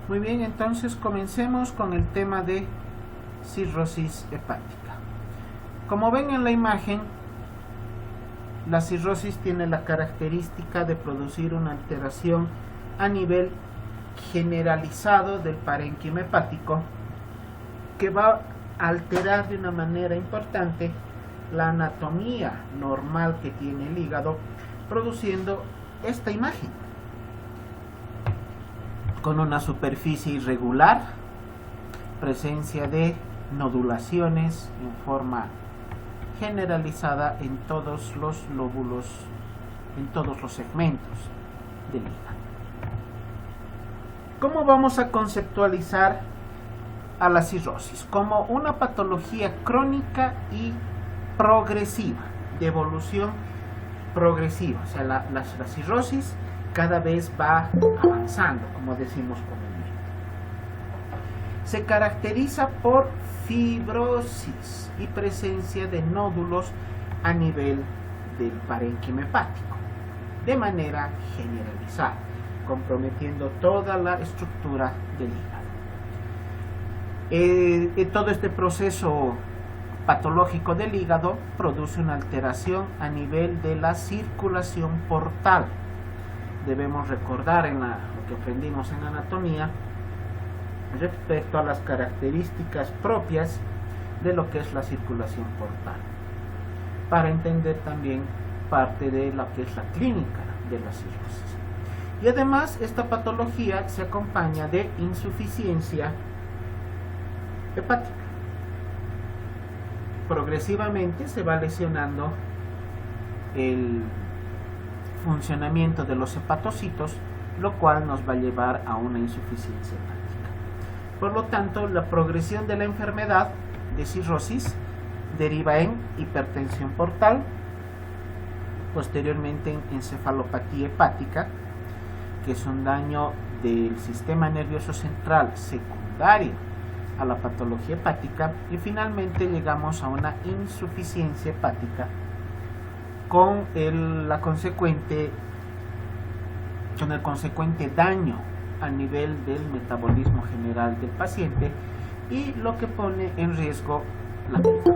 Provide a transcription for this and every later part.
Muy bien, entonces comencemos con el tema de cirrosis hepática. Como ven en la imagen, la cirrosis tiene la característica de producir una alteración a nivel generalizado del parénquima hepático que va a alterar de una manera importante la anatomía normal que tiene el hígado, produciendo esta imagen con una superficie irregular, presencia de nodulaciones en forma generalizada en todos los lóbulos, en todos los segmentos del hígado. ¿Cómo vamos a conceptualizar a la cirrosis? Como una patología crónica y progresiva, de evolución progresiva. O sea, la cirrosis cada vez va avanzando, como decimos comúnmente. Se caracteriza por fibrosis y presencia de nódulos a nivel del parénquima hepático, de manera generalizada, comprometiendo toda la estructura del hígado. Todo este proceso patológico del hígado produce una alteración a nivel de la circulación portal. Debemos recordar lo que aprendimos en anatomía respecto a las características propias de lo que es la circulación portal, para entender también parte de lo que es la clínica de la cirrosis. Y además esta patología se acompaña de insuficiencia hepática. Progresivamente se va lesionando el funcionamiento de los hepatocitos, lo cual nos va a llevar a una insuficiencia hepática. Por lo tanto, la progresión de la enfermedad de cirrosis deriva en hipertensión portal, posteriormente en encefalopatía hepática, que es un daño del sistema nervioso central secundario a la patología hepática, y finalmente llegamos a una insuficiencia hepática con el consecuente daño a nivel del metabolismo general del paciente, y lo que pone en riesgo la vida.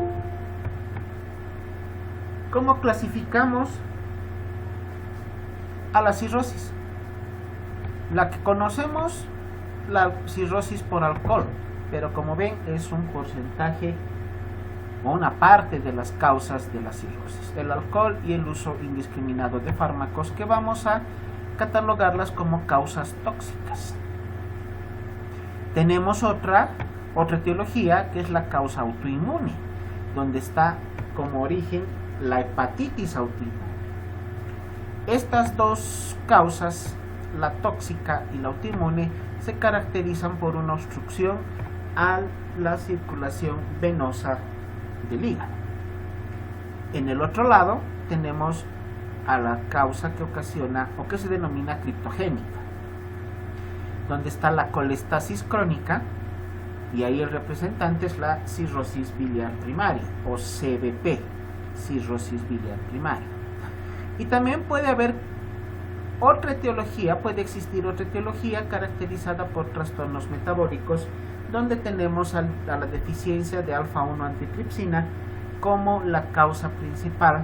¿Cómo clasificamos a la cirrosis? La que conocemos, la cirrosis por alcohol, pero como ven es un porcentaje o una parte de las causas de la cirrosis, el alcohol y el uso indiscriminado de fármacos, que vamos a catalogarlas como causas tóxicas. Tenemos otra etiología, que es la causa autoinmune, donde está como origen la hepatitis autoinmune. Estas dos causas, la tóxica y la autoinmune, se caracterizan por una obstrucción a la circulación venosa del hígado. En el otro lado tenemos a la causa que ocasiona o que se denomina criptogénica, donde está la colestasis crónica, y ahí el representante es la cirrosis biliar primaria o CBP, cirrosis biliar primaria. Y también puede existir otra etiología caracterizada por trastornos metabólicos, donde tenemos a la deficiencia de alfa-1 antitripsina como la causa principal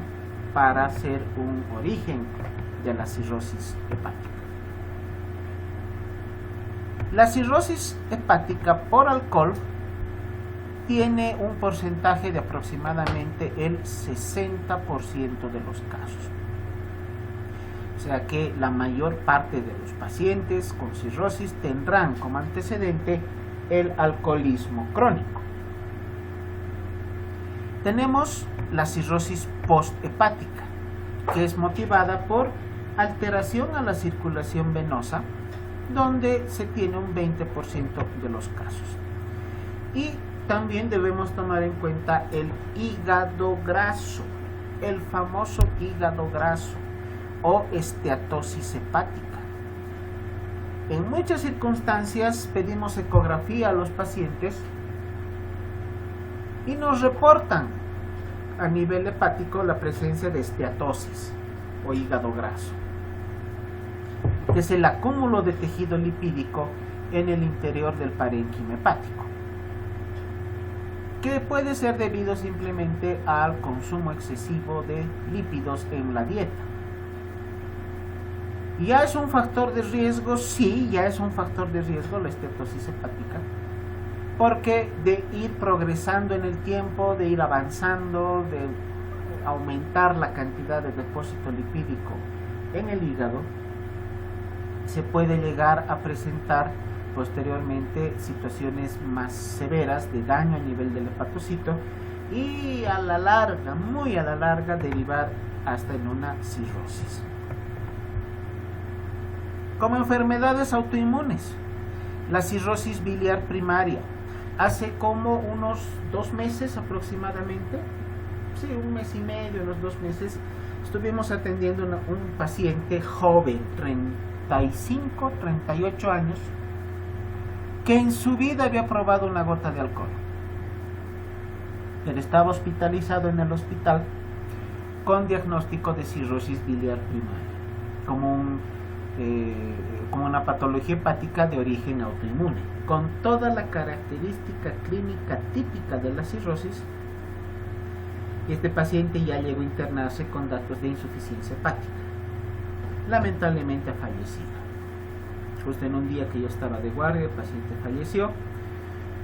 para ser un origen de la cirrosis hepática. La cirrosis hepática por alcohol tiene un porcentaje de aproximadamente el 60% de los casos. O sea que la mayor parte de los pacientes con cirrosis tendrán como antecedente el alcoholismo crónico. Tenemos la cirrosis posthepática, que es motivada por alteración a la circulación venosa, donde se tiene un 20% de los casos. Y también debemos tomar en cuenta el hígado graso, el famoso hígado graso o esteatosis hepática. En muchas circunstancias pedimos ecografía a los pacientes y nos reportan a nivel hepático la presencia de esteatosis o hígado graso. que es el acúmulo de tejido lipídico en el interior del parénquima hepático, que puede ser debido simplemente al consumo excesivo de lípidos en la dieta. ¿Ya es un factor de riesgo? Sí, ya es un factor de riesgo la esteatosis hepática, porque de ir progresando en el tiempo, de ir avanzando, de aumentar la cantidad de depósito lipídico en el hígado, se puede llegar a presentar posteriormente situaciones más severas de daño a nivel del hepatocito y a la larga, muy a la larga, derivar hasta en una cirrosis. Como enfermedades autoinmunes, la cirrosis biliar primaria. Hace como unos 2 meses aproximadamente, sí, 1 mes y medio, unos 2 meses, estuvimos atendiendo un paciente joven, 35, 38 años, que en su vida había probado una gota de alcohol, pero estaba hospitalizado en el hospital con diagnóstico de cirrosis biliar primaria, como una patología hepática de origen autoinmune, con toda la característica clínica típica de la cirrosis. Y este paciente ya llegó a internarse con datos de insuficiencia hepática. Lamentablemente ha fallecido. Justo en un día que yo estaba de guardia, el paciente falleció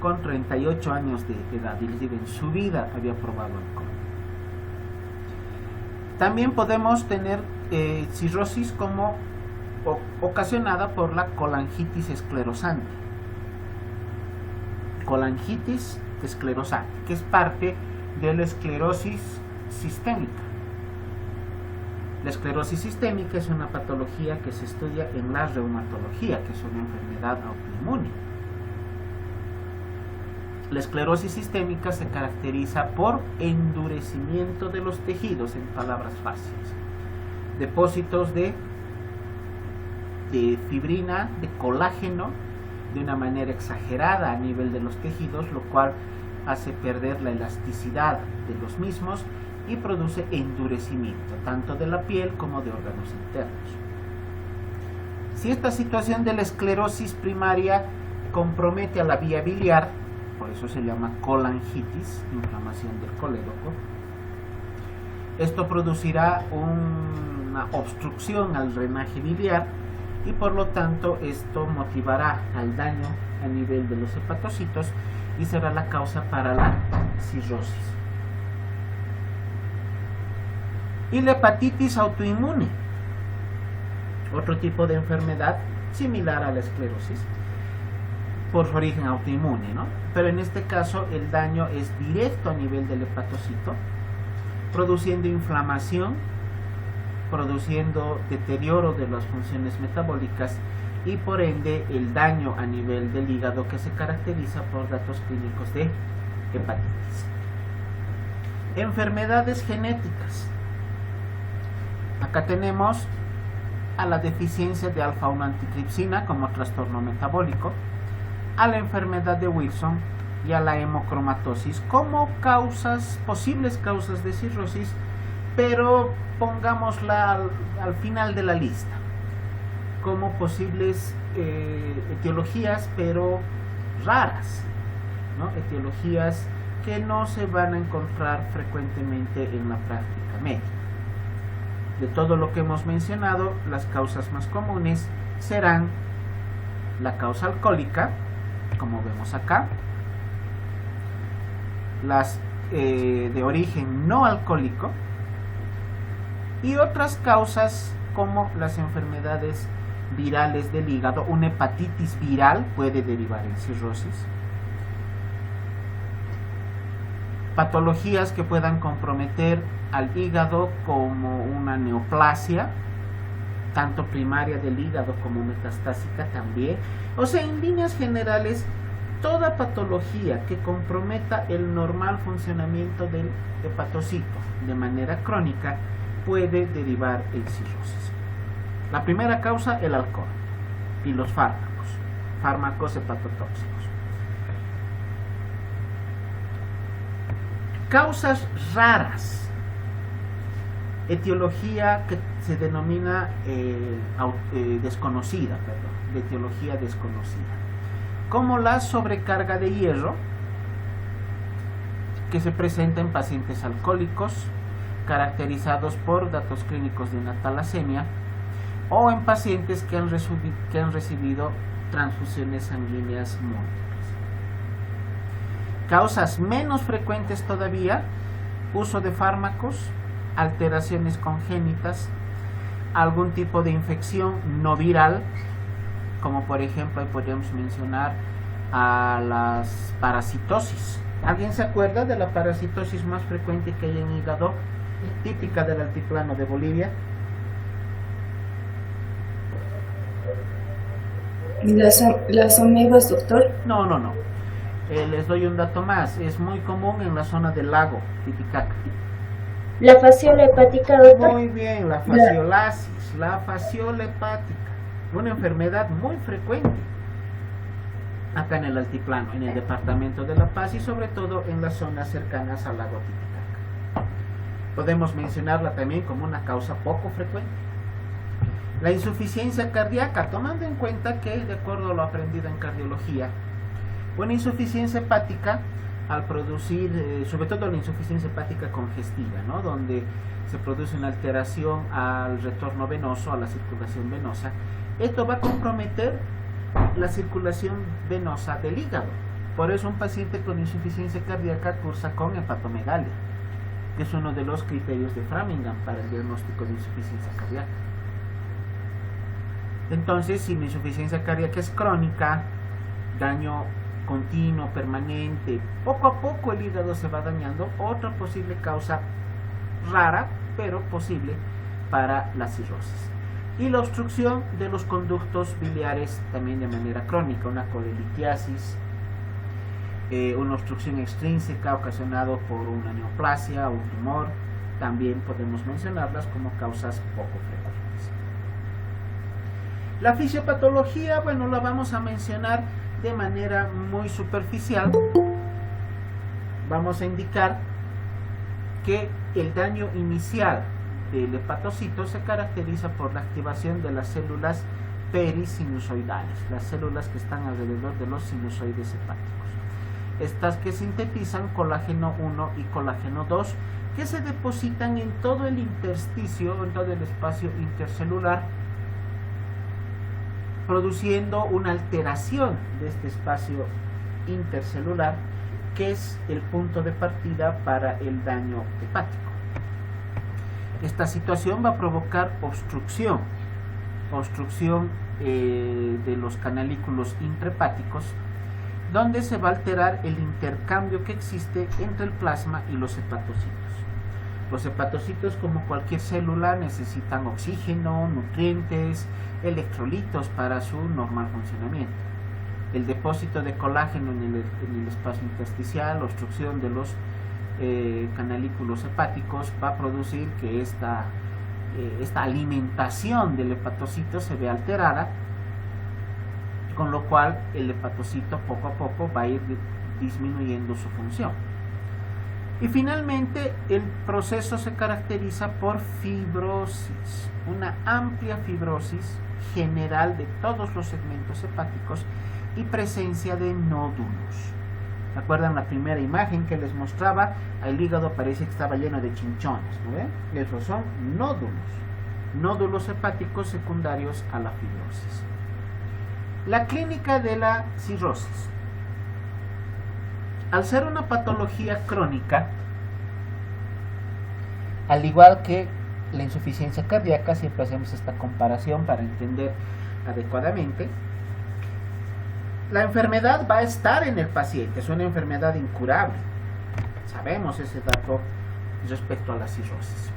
con 38 años de edad, y les digo, en su vida había probado alcohol. También podemos tener cirrosis como ocasionada por la colangitis esclerosante. Colangitis esclerosante, que es parte de la esclerosis sistémica. La esclerosis sistémica es una patología que se estudia en la reumatología, que es una enfermedad autoinmune. La esclerosis sistémica se caracteriza por endurecimiento de los tejidos, en palabras fáciles. Depósitos de fibrina, de colágeno, de una manera exagerada a nivel de los tejidos, lo cual hace perder la elasticidad de los mismos y produce endurecimiento, tanto de la piel como de órganos internos. Si esta situación de la esclerosis primaria compromete a la vía biliar, por eso se llama colangitis, inflamación del colédoco, esto producirá una obstrucción al drenaje biliar y por lo tanto esto motivará al daño a nivel de los hepatocitos y será la causa para la cirrosis. Y la hepatitis autoinmune, otro tipo de enfermedad similar a la esclerosis, por su origen autoinmune, ¿no? Pero en este caso el daño es directo a nivel del hepatocito, produciendo inflamación, produciendo deterioro de las funciones metabólicas y por ende el daño a nivel del hígado, que se caracteriza por datos clínicos de hepatitis. Enfermedades genéticas. Acá tenemos a la deficiencia de alfa-1 antitripsina como trastorno metabólico, a la enfermedad de Wilson y a la hemocromatosis como posibles causas de cirrosis, pero pongámosla al final de la lista como posibles etiologías, pero raras, ¿no? Etiologías que no se van a encontrar frecuentemente en la práctica médica. De todo lo que hemos mencionado, las causas más comunes serán la causa alcohólica, como vemos acá, las de origen no alcohólico, y otras causas como las enfermedades virales del hígado. Una hepatitis viral puede derivar en cirrosis. Patologías que puedan comprometer al hígado como una neoplasia, tanto primaria del hígado como metastásica también. O sea, en líneas generales, toda patología que comprometa el normal funcionamiento del hepatocito de manera crónica puede derivar en cirrosis. La primera causa, el alcohol y los fármacos hepatotóxicos. Causas raras, etiología que se denomina desconocida, perdón, de etiología desconocida, como la sobrecarga de hierro, que se presenta en pacientes alcohólicos caracterizados por datos clínicos de una talasemia, o en pacientes que han recibido transfusiones sanguíneas múltiples. Causas menos frecuentes todavía: uso de fármacos, alteraciones congénitas, algún tipo de infección no viral, como por ejemplo ahí podríamos mencionar a las parasitosis. ¿Alguien se acuerda de la parasitosis más frecuente que hay en hígado, típica del altiplano de Bolivia? Las amebas, doctor. No. Les doy un dato más. Es muy común en la zona del lago Titicaca. La fasciola hepática, doctor. Muy bien, la fasciolasis, la fasciola hepática. Una enfermedad muy frecuente acá en el altiplano, en el departamento de La Paz y sobre todo en las zonas cercanas al lago Titicaca. Podemos mencionarla también como una causa poco frecuente. La insuficiencia cardíaca, tomando en cuenta que, de acuerdo a lo aprendido en cardiología, una insuficiencia hepática, al producir, sobre todo la insuficiencia hepática congestiva, ¿no?, donde se produce una alteración al retorno venoso, a la circulación venosa, esto va a comprometer la circulación venosa del hígado. Por eso un paciente con insuficiencia cardíaca cursa con hepatomegalia, que es uno de los criterios de Framingham para el diagnóstico de insuficiencia cardíaca. Entonces, si la insuficiencia cardíaca es crónica, daño continuo, permanente, poco a poco el hígado se va dañando, otra posible causa rara, pero posible para la cirrosis. Y la obstrucción de los conductos biliares también de manera crónica, una colelitiasis, una obstrucción extrínseca ocasionada por una neoplasia o un tumor, también podemos mencionarlas como causas poco frecuentes. La fisiopatología, bueno, la vamos a mencionar de manera muy superficial. Vamos a indicar que el daño inicial del hepatocito se caracteriza por la activación de las células perisinusoidales, las células que están alrededor de los sinusoides hepáticos. Estas que sintetizan colágeno 1 y colágeno 2, que se depositan en todo el intersticio, en todo el espacio intercelular, produciendo una alteración de este espacio intercelular, que es el punto de partida para el daño hepático. Esta situación va a provocar obstrucción de los canalículos intrahepáticos, donde se va a alterar el intercambio que existe entre el plasma y los hepatocitos. Los hepatocitos, como cualquier célula, necesitan oxígeno, nutrientes, electrolitos para su normal funcionamiento. El depósito de colágeno en el espacio intersticial, obstrucción de los canalículos hepáticos, va a producir que esta alimentación del hepatocito se vea alterada, con lo cual el hepatocito poco a poco va a ir disminuyendo su función. Y finalmente el proceso se caracteriza por fibrosis, una amplia fibrosis general de todos los segmentos hepáticos y presencia de nódulos. ¿Recuerdan la primera imagen que les mostraba? El hígado parece que estaba lleno de chinchones, ¿no ven? Esos son nódulos hepáticos secundarios a la fibrosis. La clínica de la cirrosis. Al ser una patología crónica, al igual que la insuficiencia cardíaca, siempre hacemos esta comparación para entender adecuadamente, la enfermedad va a estar en el paciente, es una enfermedad incurable. Sabemos ese dato respecto a la cirrosis.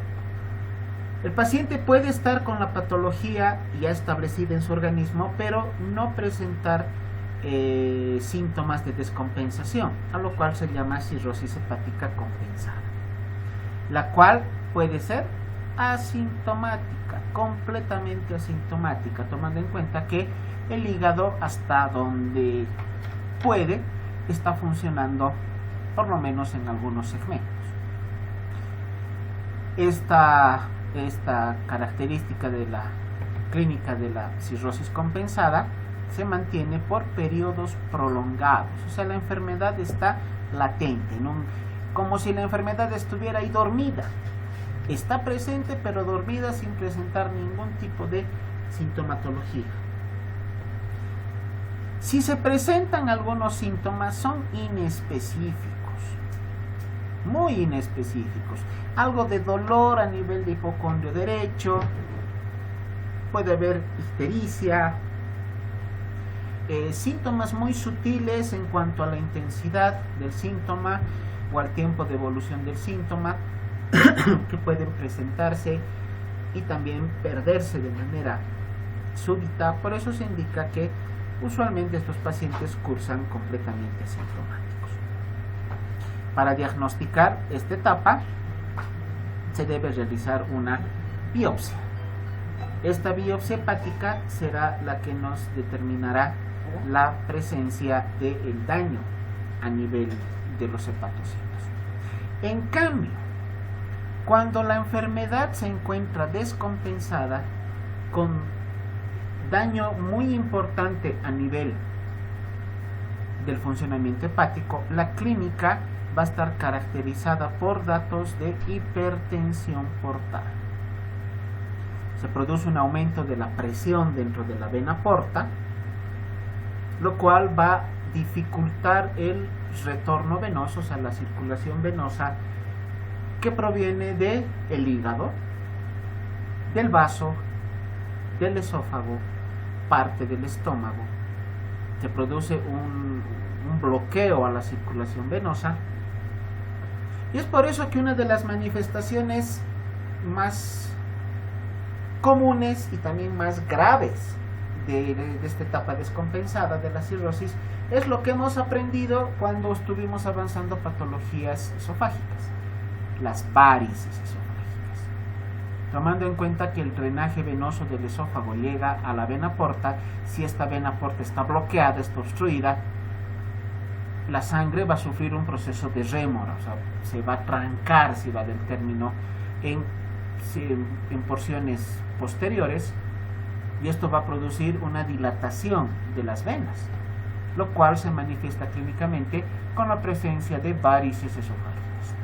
El paciente puede estar con la patología ya establecida en su organismo, pero no presentar síntomas de descompensación, a lo cual se llama cirrosis hepática compensada, la cual puede ser asintomática, completamente asintomática, tomando en cuenta que el hígado, hasta donde puede, está funcionando por lo menos en algunos segmentos. Esta esta característica de la clínica de la cirrosis compensada se mantiene por periodos prolongados. O sea, la enfermedad está latente, como si la enfermedad estuviera ahí dormida. Está presente, pero dormida, sin presentar ningún tipo de sintomatología. Si se presentan algunos síntomas, son inespecíficos, muy inespecíficos. Algo de dolor a nivel de hipocondrio derecho, puede haber ictericia, síntomas muy sutiles en cuanto a la intensidad del síntoma o al tiempo de evolución del síntoma que pueden presentarse y también perderse de manera súbita. Por eso se indica que usualmente estos pacientes cursan completamente asintomáticos. Para diagnosticar esta etapa se debe realizar una biopsia. Esta biopsia hepática será la que nos determinará la presencia del daño a nivel de los hepatocitos. En cambio, cuando la enfermedad se encuentra descompensada, con daño muy importante a nivel del funcionamiento hepático, la clínica va a estar caracterizada por datos de hipertensión portal. Se produce un aumento de la presión dentro de la vena porta, lo cual va a dificultar el retorno venoso, o sea, la circulación venosa que proviene del hígado, del vaso, del esófago, parte del estómago. Se produce un bloqueo a la circulación venosa, y es por eso que una de las manifestaciones más comunes y también más graves de esta etapa descompensada de la cirrosis es lo que hemos aprendido cuando estuvimos avanzando patologías esofágicas, las varices esofágicas. Tomando en cuenta que el drenaje venoso del esófago llega a la vena porta, si esta vena porta está bloqueada, está obstruida, la sangre va a sufrir un proceso de rémora, o sea, se va a trancar, si va del término, en porciones posteriores, y esto va a producir una dilatación de las venas, lo cual se manifiesta clínicamente con la presencia de varices esofágicas.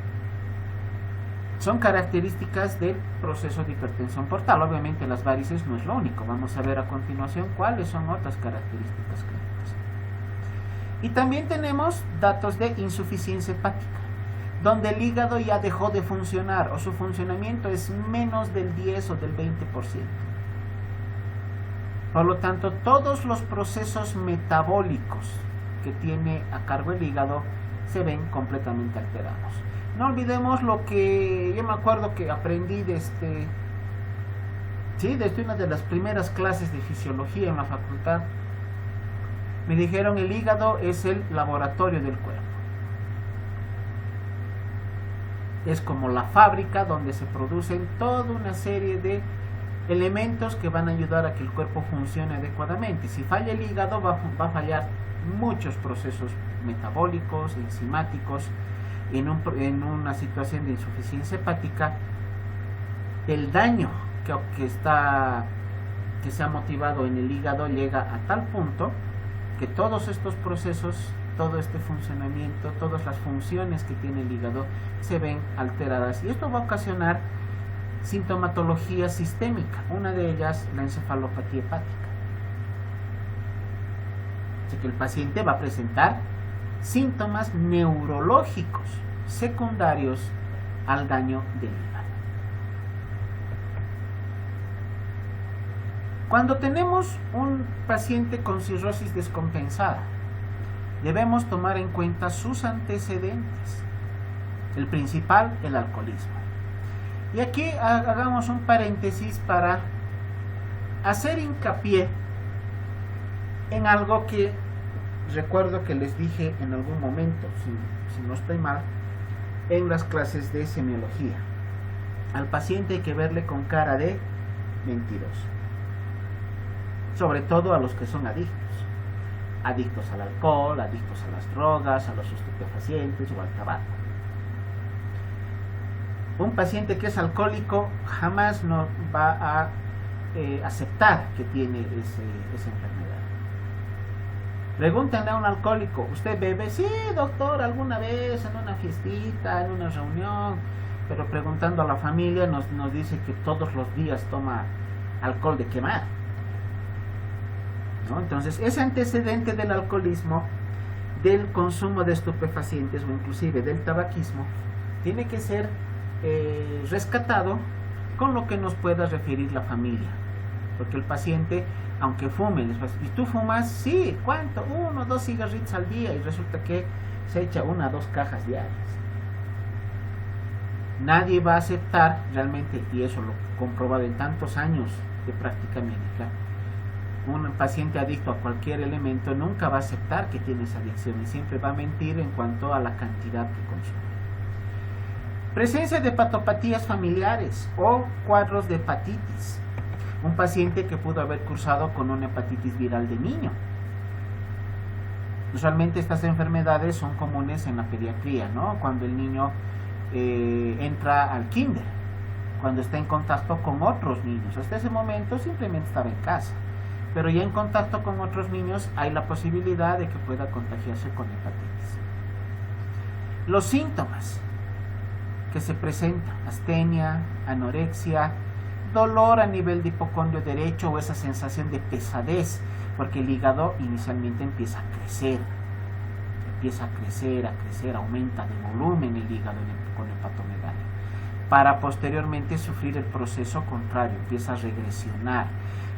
Son características del proceso de hipertensión portal. Obviamente las varices no es lo único. Vamos a ver a continuación cuáles son otras características clínicas. Y también tenemos datos de insuficiencia hepática, donde el hígado ya dejó de funcionar o su funcionamiento es menos del 10 o del 20%. Por lo tanto, todos los procesos metabólicos que tiene a cargo el hígado se ven completamente alterados. No olvidemos lo que yo me acuerdo que aprendí desde una de las primeras clases de fisiología en la facultad. Me dijeron el hígado es el laboratorio del cuerpo. Es como la fábrica donde se producen toda una serie de elementos que van a ayudar a que el cuerpo funcione adecuadamente. Si falla el hígado va a fallar muchos procesos metabólicos, enzimáticos. En una situación de insuficiencia hepática, el daño que se ha motivado en el hígado llega a tal punto que todos estos procesos, todo este funcionamiento, todas las funciones que tiene el hígado se ven alteradas, y esto va a ocasionar sintomatología sistémica, una de ellas la encefalopatía hepática. Así que el paciente va a presentar síntomas neurológicos secundarios al daño del hígado. Cuando tenemos un paciente con cirrosis descompensada, debemos tomar en cuenta sus antecedentes. El principal, el alcoholismo. Y aquí hagamos un paréntesis para hacer hincapié en algo que recuerdo que les dije en algún momento, si no estoy mal, en las clases de semiología. Al paciente hay que verle con cara de mentiroso. Sobre todo a los que son adictos al alcohol, adictos a las drogas, a los estupefacientes o al tabaco. Un paciente que es alcohólico jamás no va a aceptar que tiene esa enfermedad. Pregúntenle a un alcohólico, ¿usted bebe? Sí, doctor, alguna vez en una fiestita, en una reunión, pero preguntando a la familia nos dice que todos los días toma alcohol de quemar, ¿no? Entonces, ese antecedente del alcoholismo, del consumo de estupefacientes o inclusive del tabaquismo, tiene que ser rescatado con lo que nos pueda referir la familia, porque el paciente, aunque fume, les va a decir, ¿y tú fumas? Sí, ¿cuánto? 1 o 2 cigarritos al día, y resulta que se echa 1 o 2 cajas diarias. Nadie va a aceptar realmente, y eso lo he comprobado en tantos años de práctica médica, un paciente adicto a cualquier elemento nunca va a aceptar que tiene esa adicción y siempre va a mentir en cuanto a la cantidad que consume. Presencia de hepatopatías familiares o cuadros de hepatitis. Un paciente que pudo haber cursado con una hepatitis viral de niño. Usualmente estas enfermedades son comunes en la pediatría, ¿no? Cuando el niño entra al kinder, cuando está en contacto con otros niños. Hasta ese momento simplemente estaba en casa, pero ya en contacto con otros niños hay la posibilidad de que pueda contagiarse con hepatitis. Los síntomas que se presentan: astenia, anorexia, dolor a nivel de hipocondrio derecho o esa sensación de pesadez, porque el hígado inicialmente empieza a crecer, aumenta de volumen el hígado con hepatomegalia, para posteriormente sufrir el proceso contrario, empieza a regresionar,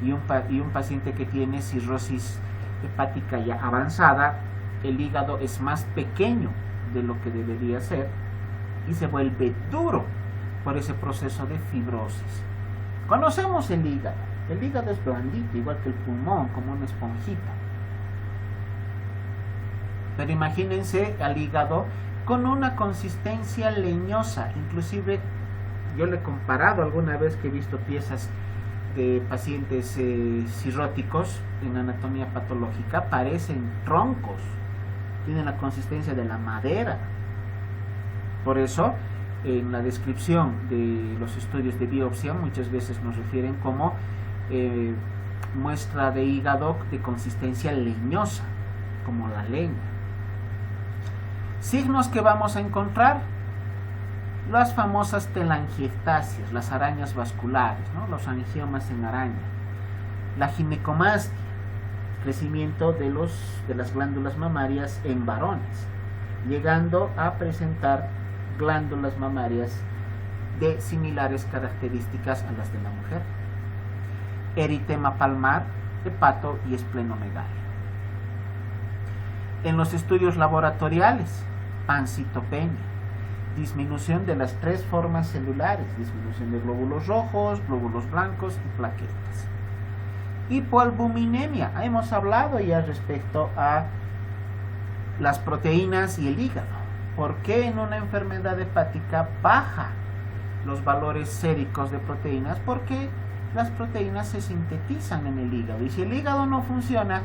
y un paciente que tiene cirrosis hepática ya avanzada, el hígado es más pequeño de lo que debería ser y se vuelve duro por ese proceso de fibrosis. Conocemos el hígado es blandito, igual que el pulmón, como una esponjita. Pero imagínense al hígado con una consistencia leñosa. Inclusive yo le he comparado alguna vez que he visto piezas de pacientes cirróticos en anatomía patológica, parecen troncos, tienen la consistencia de la madera. Por eso en la descripción de los estudios de biopsia muchas veces nos refieren como muestra de hígado de consistencia leñosa, como la leña. Signos que vamos a encontrar: las famosas telangiectasias, las arañas vasculares, ¿no? Los angiomas en araña, la ginecomastia, crecimiento de las glándulas mamarias en varones, llegando a presentar glándulas mamarias de similares características a las de la mujer, eritema palmar, hepato y esplenomegalia. En los estudios laboratoriales: pancitopenia, disminución de las 3 formas celulares, disminución de glóbulos rojos, glóbulos blancos y plaquetas. Hipoalbuminemia, hemos hablado ya respecto a las proteínas y el hígado. ¿Por qué en una enfermedad hepática baja los valores séricos de proteínas? Porque las proteínas se sintetizan en el hígado, y si el hígado no funciona,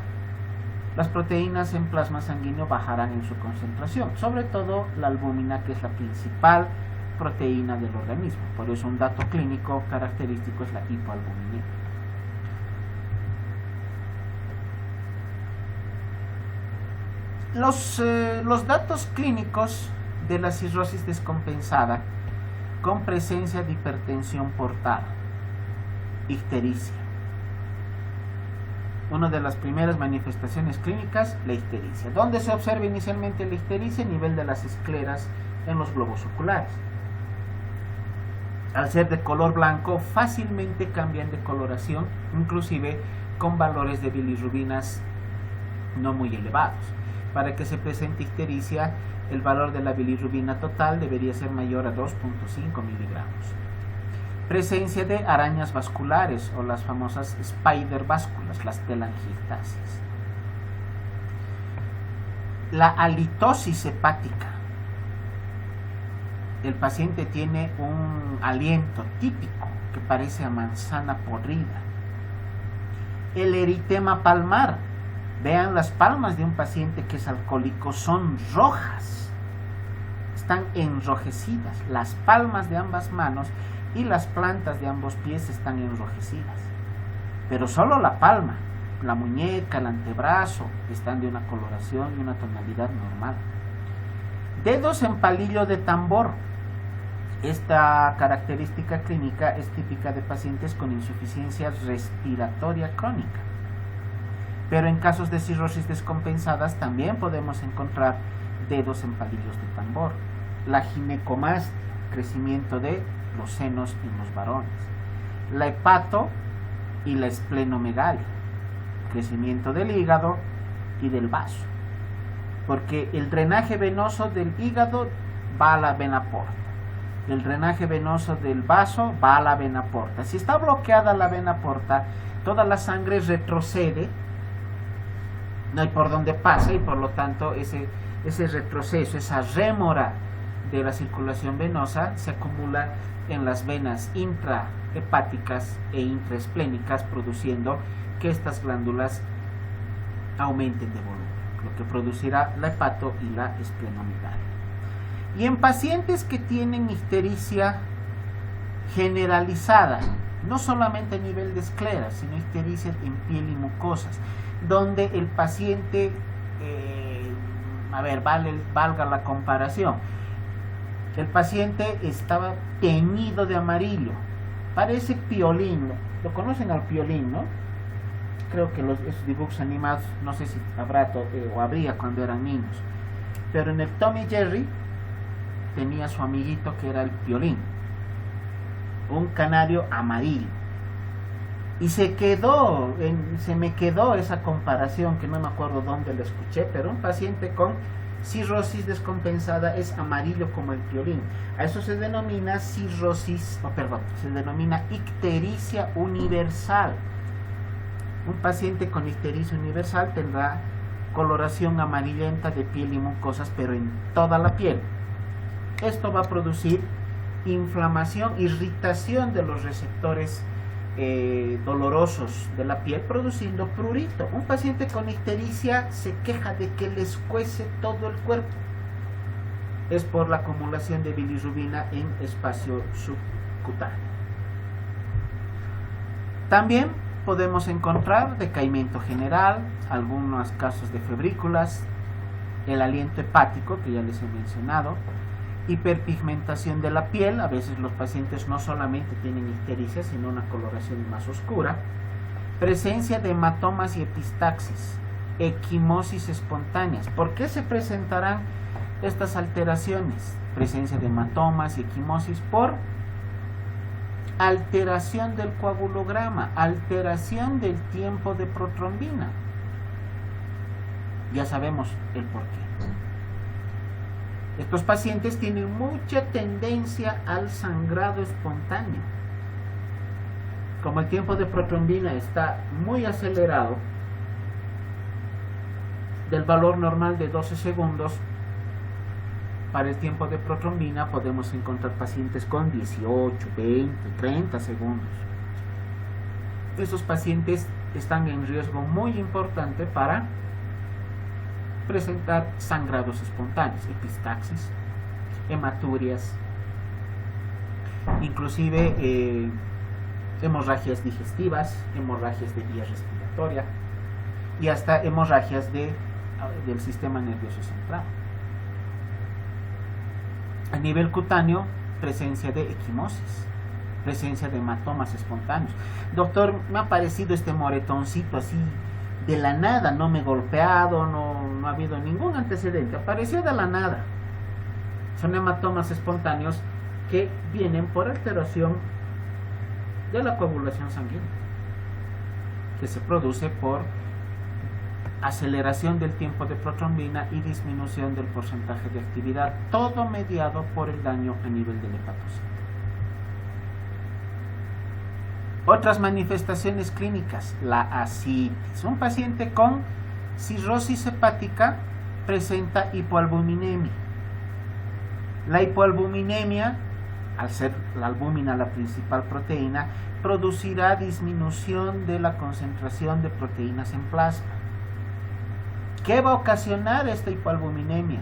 las proteínas en plasma sanguíneo bajarán en su concentración, sobre todo la albúmina, que es la principal proteína del organismo. Por eso un dato clínico característico es la hipoalbuminemia. Los datos clínicos de la cirrosis descompensada con presencia de hipertensión portada, ictericia. Una de las primeras manifestaciones clínicas, la ictericia. ¿Dónde se observa inicialmente la ictericia? A nivel de las escleras en los globos oculares. Al ser de color blanco, fácilmente cambian de coloración, inclusive con valores de bilirrubinas no muy elevados. Para que se presente ictericia, el valor de la bilirrubina total debería ser mayor a 2.5 miligramos. Presencia de arañas vasculares o las famosas spider vasculas, las telangiectasias. La halitosis hepática. El paciente tiene un aliento típico que parece a manzana podrida. El eritema palmar. Vean las palmas de un paciente que es alcohólico, son rojas. están enrojecidas. Las palmas de ambas manos y las plantas de ambos pies están enrojecidas. Pero solo la palma, la muñeca, el antebrazo están de una coloración y una tonalidad normal. Dedos en palillo de tambor. Esta característica clínica es típica de pacientes con insuficiencia respiratoria crónica. Pero en casos de cirrosis descompensadas también podemos encontrar dedos en palillos de tambor. La ginecomastia, crecimiento de los senos en los varones. La hepato y la esplenomegalia, crecimiento del hígado y del vaso. Porque el drenaje venoso del hígado va a la vena porta. El drenaje venoso del vaso va a la vena porta. Si está bloqueada la vena porta, toda la sangre retrocede, no hay por dónde pasa, y por lo tanto ese retroceso, esa rémora de la circulación venosa se acumula en las venas intrahepáticas e intraesplénicas, produciendo que estas glándulas aumenten de volumen, lo que producirá la hepato y la esplenomegalia. Y en pacientes que tienen ictericia generalizada, no solamente a nivel de escleras, sino ictericia en piel y mucosas, donde el paciente, valga la comparación, el paciente estaba teñido de amarillo, parece piolín, lo conocen al piolín, ¿no? Creo que esos dibujos animados, no sé si habrá o habría cuando eran niños, pero en el Tom y Jerry tenía su amiguito que era el piolín, un canario amarillo, y se me quedó esa comparación, que no me acuerdo dónde la escuché, pero un paciente con cirrosis descompensada es amarillo como el piolín. A eso se denomina se denomina ictericia universal. Un paciente con ictericia universal tendrá coloración amarillenta de piel y mucosas, pero en toda la piel. Esto va a producir inflamación, irritación de los receptores dolorosos de la piel, produciendo prurito. Un paciente con ictericia se queja de que le escuece todo el cuerpo. Es por la acumulación de bilirrubina en espacio subcutáneo. También podemos encontrar decaimiento general, algunos casos de febrículas, el aliento hepático, que ya les he mencionado, hiperpigmentación de la piel. A veces los pacientes no solamente tienen ictericia, sino una coloración más oscura, presencia de hematomas y epistaxis, equimosis espontáneas. ¿Por qué se presentarán estas alteraciones? Presencia de hematomas y equimosis por alteración del coagulograma, alteración del tiempo de protrombina. Ya sabemos el por qué. Estos pacientes tienen mucha tendencia al sangrado espontáneo. Como el tiempo de protrombina está muy acelerado, del valor normal de 12 segundos, para el tiempo de protrombina podemos encontrar pacientes con 18, 20, 30 segundos. Esos pacientes están en riesgo muy importante para presentar sangrados espontáneos, epistaxis, hematurias, inclusive hemorragias digestivas, hemorragias de vía respiratoria y hasta hemorragias del sistema nervioso central. A nivel cutáneo, presencia de equimosis, presencia de hematomas espontáneos. Doctor, me ha parecido este moretoncito así de la nada, no me he golpeado, no ha habido ningún antecedente, apareció de la nada. Son hematomas espontáneos que vienen por alteración de la coagulación sanguínea, que se produce por aceleración del tiempo de protrombina y disminución del porcentaje de actividad, todo mediado por el daño a nivel del hepatocito. Otras manifestaciones clínicas, la ascitis. Un paciente con cirrosis hepática presenta hipoalbuminemia. La hipoalbuminemia, al ser la albúmina la principal proteína, producirá disminución de la concentración de proteínas en plasma. ¿Qué va a ocasionar esta hipoalbuminemia?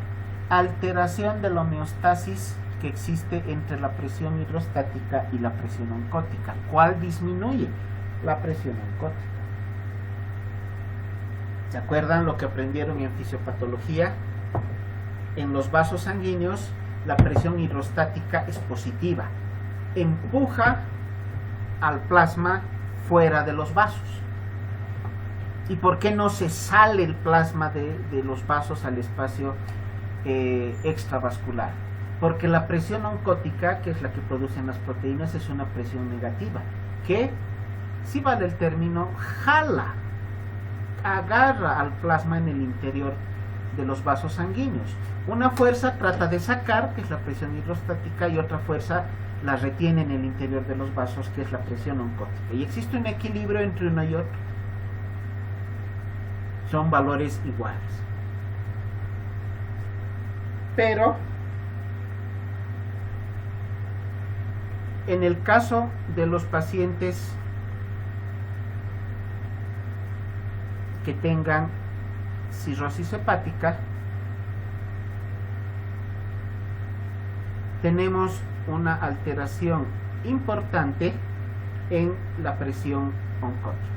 alteración de la homeostasis que existe entre la presión hidrostática y la presión oncótica. ¿Cuál disminuye? La presión oncótica. ¿Se acuerdan lo que aprendieron en fisiopatología? En los vasos sanguíneos la presión hidrostática es positiva, empuja al plasma fuera de los vasos. ¿Y por qué no se sale el plasma de los vasos al espacio extravascular? Porque la presión oncótica, que es la que producen las proteínas, es una presión negativa, que, si vale el término, jala, agarra al plasma en el interior de los vasos sanguíneos. Una fuerza trata de sacar, que es la presión hidrostática, y otra fuerza la retiene en el interior de los vasos, que es la presión oncótica. Y existe un equilibrio entre uno y otro. Son valores iguales. Pero en el caso de los pacientes que tengan cirrosis hepática, tenemos una alteración importante en la presión oncótica.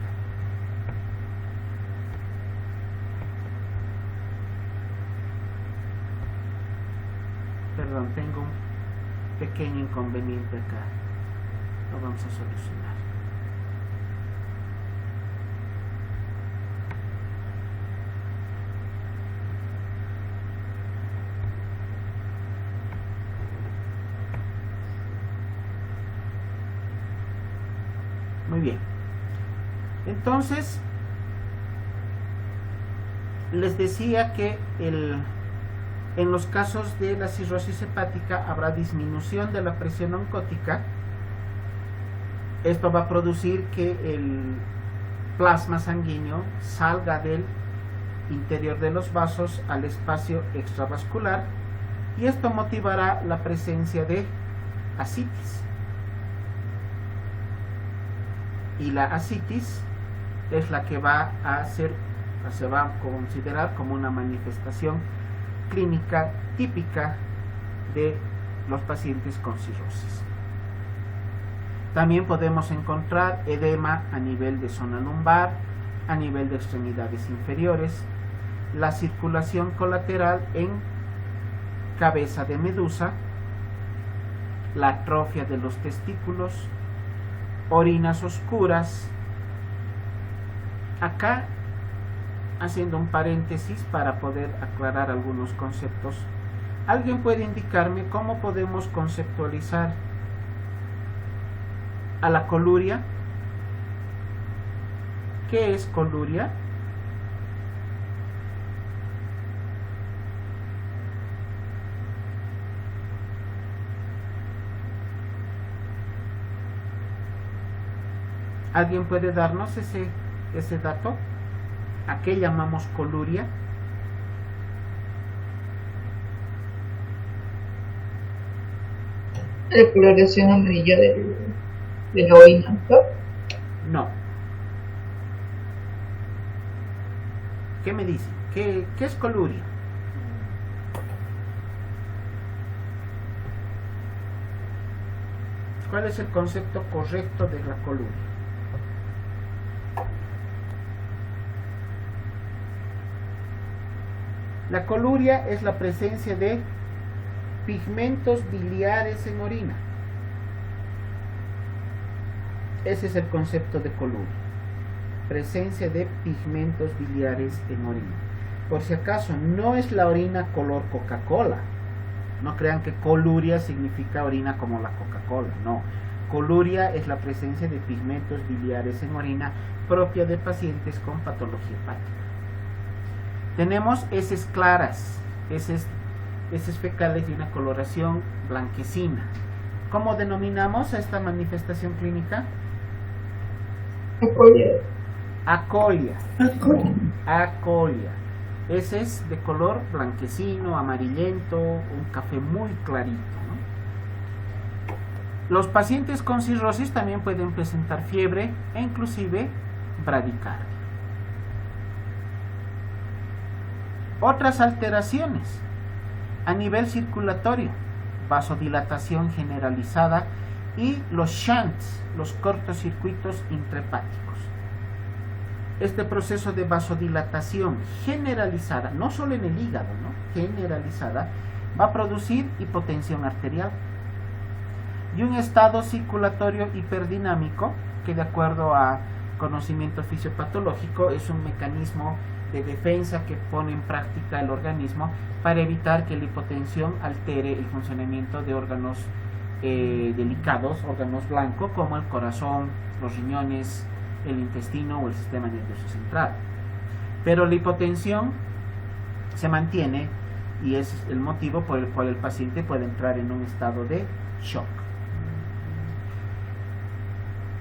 Perdón, tengo un pequeño inconveniente acá. Lo vamos a solucionar. Muy bien. Entonces, les decía que en los casos de la cirrosis hepática habrá disminución de la presión oncótica. Esto va a producir que el plasma sanguíneo salga del interior de los vasos al espacio extravascular, y esto motivará la presencia de ascitis. Y la ascitis es la que se va a considerar como una manifestación clínica típica de los pacientes con cirrosis. También podemos encontrar edema a nivel de zona lumbar, a nivel de extremidades inferiores, la circulación colateral en cabeza de medusa, la atrofia de los testículos, orinas oscuras. Acá, haciendo un paréntesis para poder aclarar algunos conceptos, ¿alguien puede indicarme cómo podemos conceptualizar a la coluria? ¿Qué es coluria? ¿Alguien puede darnos ese dato? ¿A qué llamamos coluria? La coloración amarilla de la orina, ¿no? No. ¿Qué me dicen? ¿Qué es coluria? ¿Cuál es el concepto correcto de la coluria? La coluria es la presencia de pigmentos biliares en orina. Ese es el concepto de coluria. Presencia de pigmentos biliares en orina. Por si acaso, no es la orina color Coca-Cola. No crean que coluria significa orina como la Coca-Cola. No. Coluria es la presencia de pigmentos biliares en orina propia de pacientes con patología hepática. Tenemos heces claras, heces fecales de una coloración blanquecina. ¿Cómo denominamos a esta manifestación clínica? Acolia. Acolia. Heces de color blanquecino, amarillento, un café muy clarito, ¿no? Los pacientes con cirrosis también pueden presentar fiebre e inclusive bradicardia. Otras alteraciones. A nivel circulatorio, vasodilatación generalizada y los shunts, los cortocircuitos intrahepáticos. Este proceso de vasodilatación generalizada, no solo en el hígado, ¿no? Generalizada, va a producir hipotensión arterial y un estado circulatorio hiperdinámico que, de acuerdo a conocimiento fisiopatológico, es un mecanismo de defensa que pone en práctica el organismo para evitar que la hipotensión altere el funcionamiento de órganos delicados, órganos blancos como el corazón, los riñones, el intestino o el sistema nervioso central. Pero la hipotensión se mantiene y es el motivo por el cual el paciente puede entrar en un estado de shock.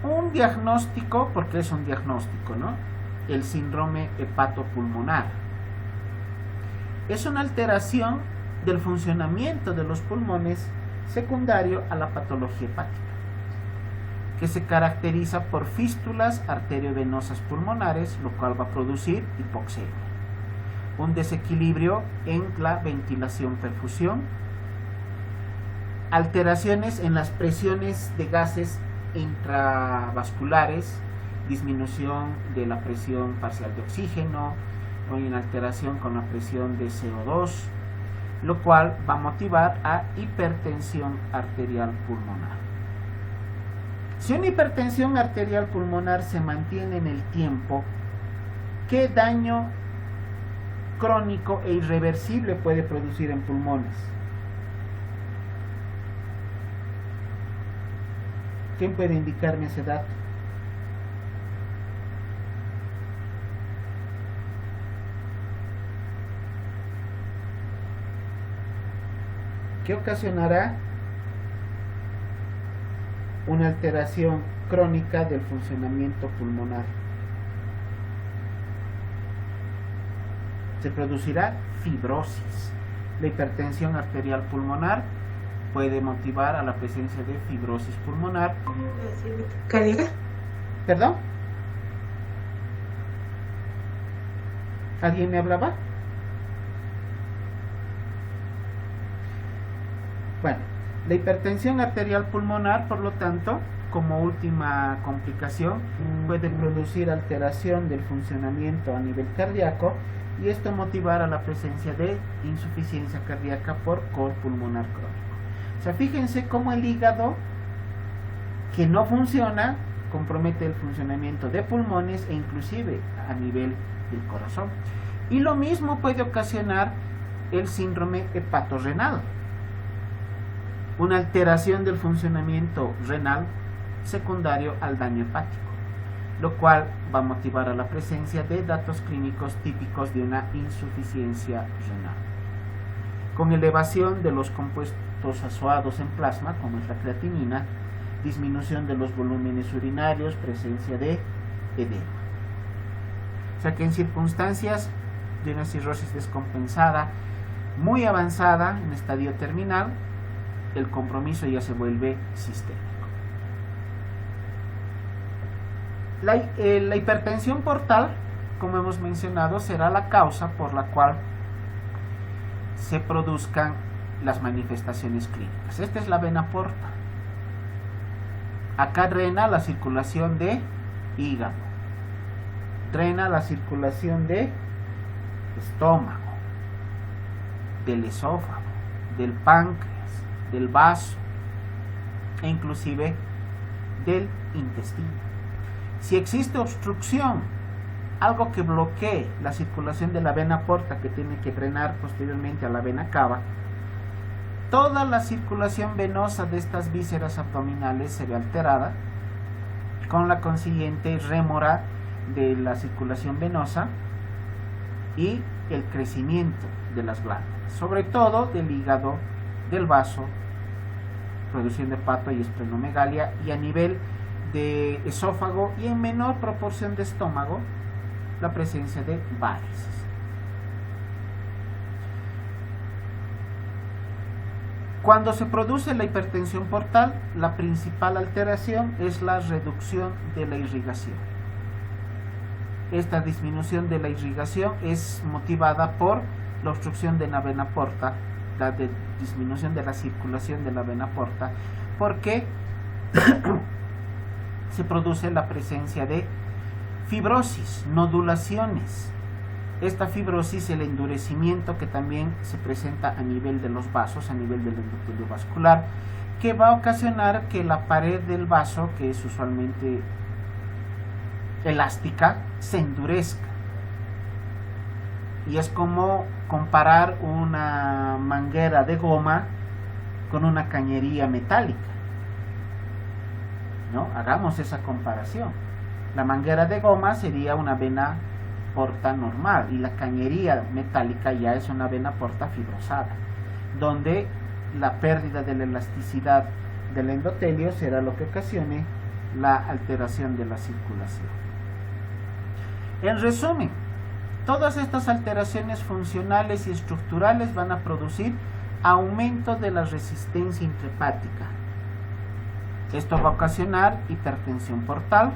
Un diagnóstico, porque es un diagnóstico, ¿no? El síndrome hepatopulmonar. Es una alteración del funcionamiento de los pulmones secundario a la patología hepática, que se caracteriza por fístulas arteriovenosas pulmonares, lo cual va a producir hipoxemia. Un desequilibrio en la ventilación-perfusión, alteraciones en las presiones de gases intravasculares, disminución de la presión parcial de oxígeno o en alteración con la presión de CO2, lo cual va a motivar a hipertensión arterial pulmonar. Si una hipertensión arterial pulmonar se mantiene en el tiempo, ¿qué daño crónico e irreversible puede producir en pulmones? ¿Quién puede indicarme ese dato? ¿Qué ocasionará una alteración crónica del funcionamiento pulmonar? Se producirá fibrosis. La hipertensión arterial pulmonar puede motivar a la presencia de fibrosis pulmonar. ¿Cardíaca? ¿Perdón? ¿Alguien me hablaba? Bueno, la hipertensión arterial pulmonar, por lo tanto, como última complicación, puede producir alteración del funcionamiento a nivel cardíaco y esto motivar a la presencia de insuficiencia cardíaca por cor pulmonar crónico. O sea, fíjense cómo el hígado, que no funciona, compromete el funcionamiento de pulmones e inclusive a nivel del corazón. Y lo mismo puede ocasionar el síndrome hepatorrenal, una alteración del funcionamiento renal secundario al daño hepático, lo cual va a motivar a la presencia de datos clínicos típicos de una insuficiencia renal, con elevación de los compuestos azoados en plasma, como es la creatinina, disminución de los volúmenes urinarios, presencia de edema. O sea que en circunstancias de una cirrosis descompensada muy avanzada, en estadio terminal, el compromiso ya se vuelve sistémico. La hipertensión portal, como hemos mencionado, será la causa por la cual se produzcan las manifestaciones clínicas. Esta es la vena porta. Acá drena la circulación de hígado, drena la circulación de estómago, del esófago, del páncreas, del vaso e inclusive del intestino. Si existe obstrucción, algo que bloquee la circulación de la vena porta, que tiene que drenar posteriormente a la vena cava, toda la circulación venosa de estas vísceras abdominales se ve alterada, con la consiguiente rémora de la circulación venosa y el crecimiento de las glándulas, sobre todo del hígado, del vaso, produciendo hepato y esplenomegalia, y a nivel de esófago y en menor proporción de estómago, la presencia de varices. Cuando se produce la hipertensión portal, la principal alteración es la reducción de la irrigación. Esta disminución de la irrigación es motivada por la obstrucción de la vena porta la disminución de la circulación de la vena porta, porque se produce la presencia de fibrosis, nodulaciones. Esta fibrosis, el endurecimiento que también se presenta a nivel de los vasos, a nivel del endotelio vascular, que va a ocasionar que la pared del vaso, que es usualmente elástica, se endurezca. Y es como comparar una manguera de goma con una cañería metálica, ¿no? Hagamos esa comparación. La manguera de goma sería una vena porta normal y la cañería metálica ya es una vena porta fibrosada, donde la pérdida de la elasticidad del endotelio será lo que ocasione la alteración de la circulación. En resumen, todas estas alteraciones funcionales y estructurales van a producir aumento de la resistencia intrahepática. Esto va a ocasionar hipertensión portal,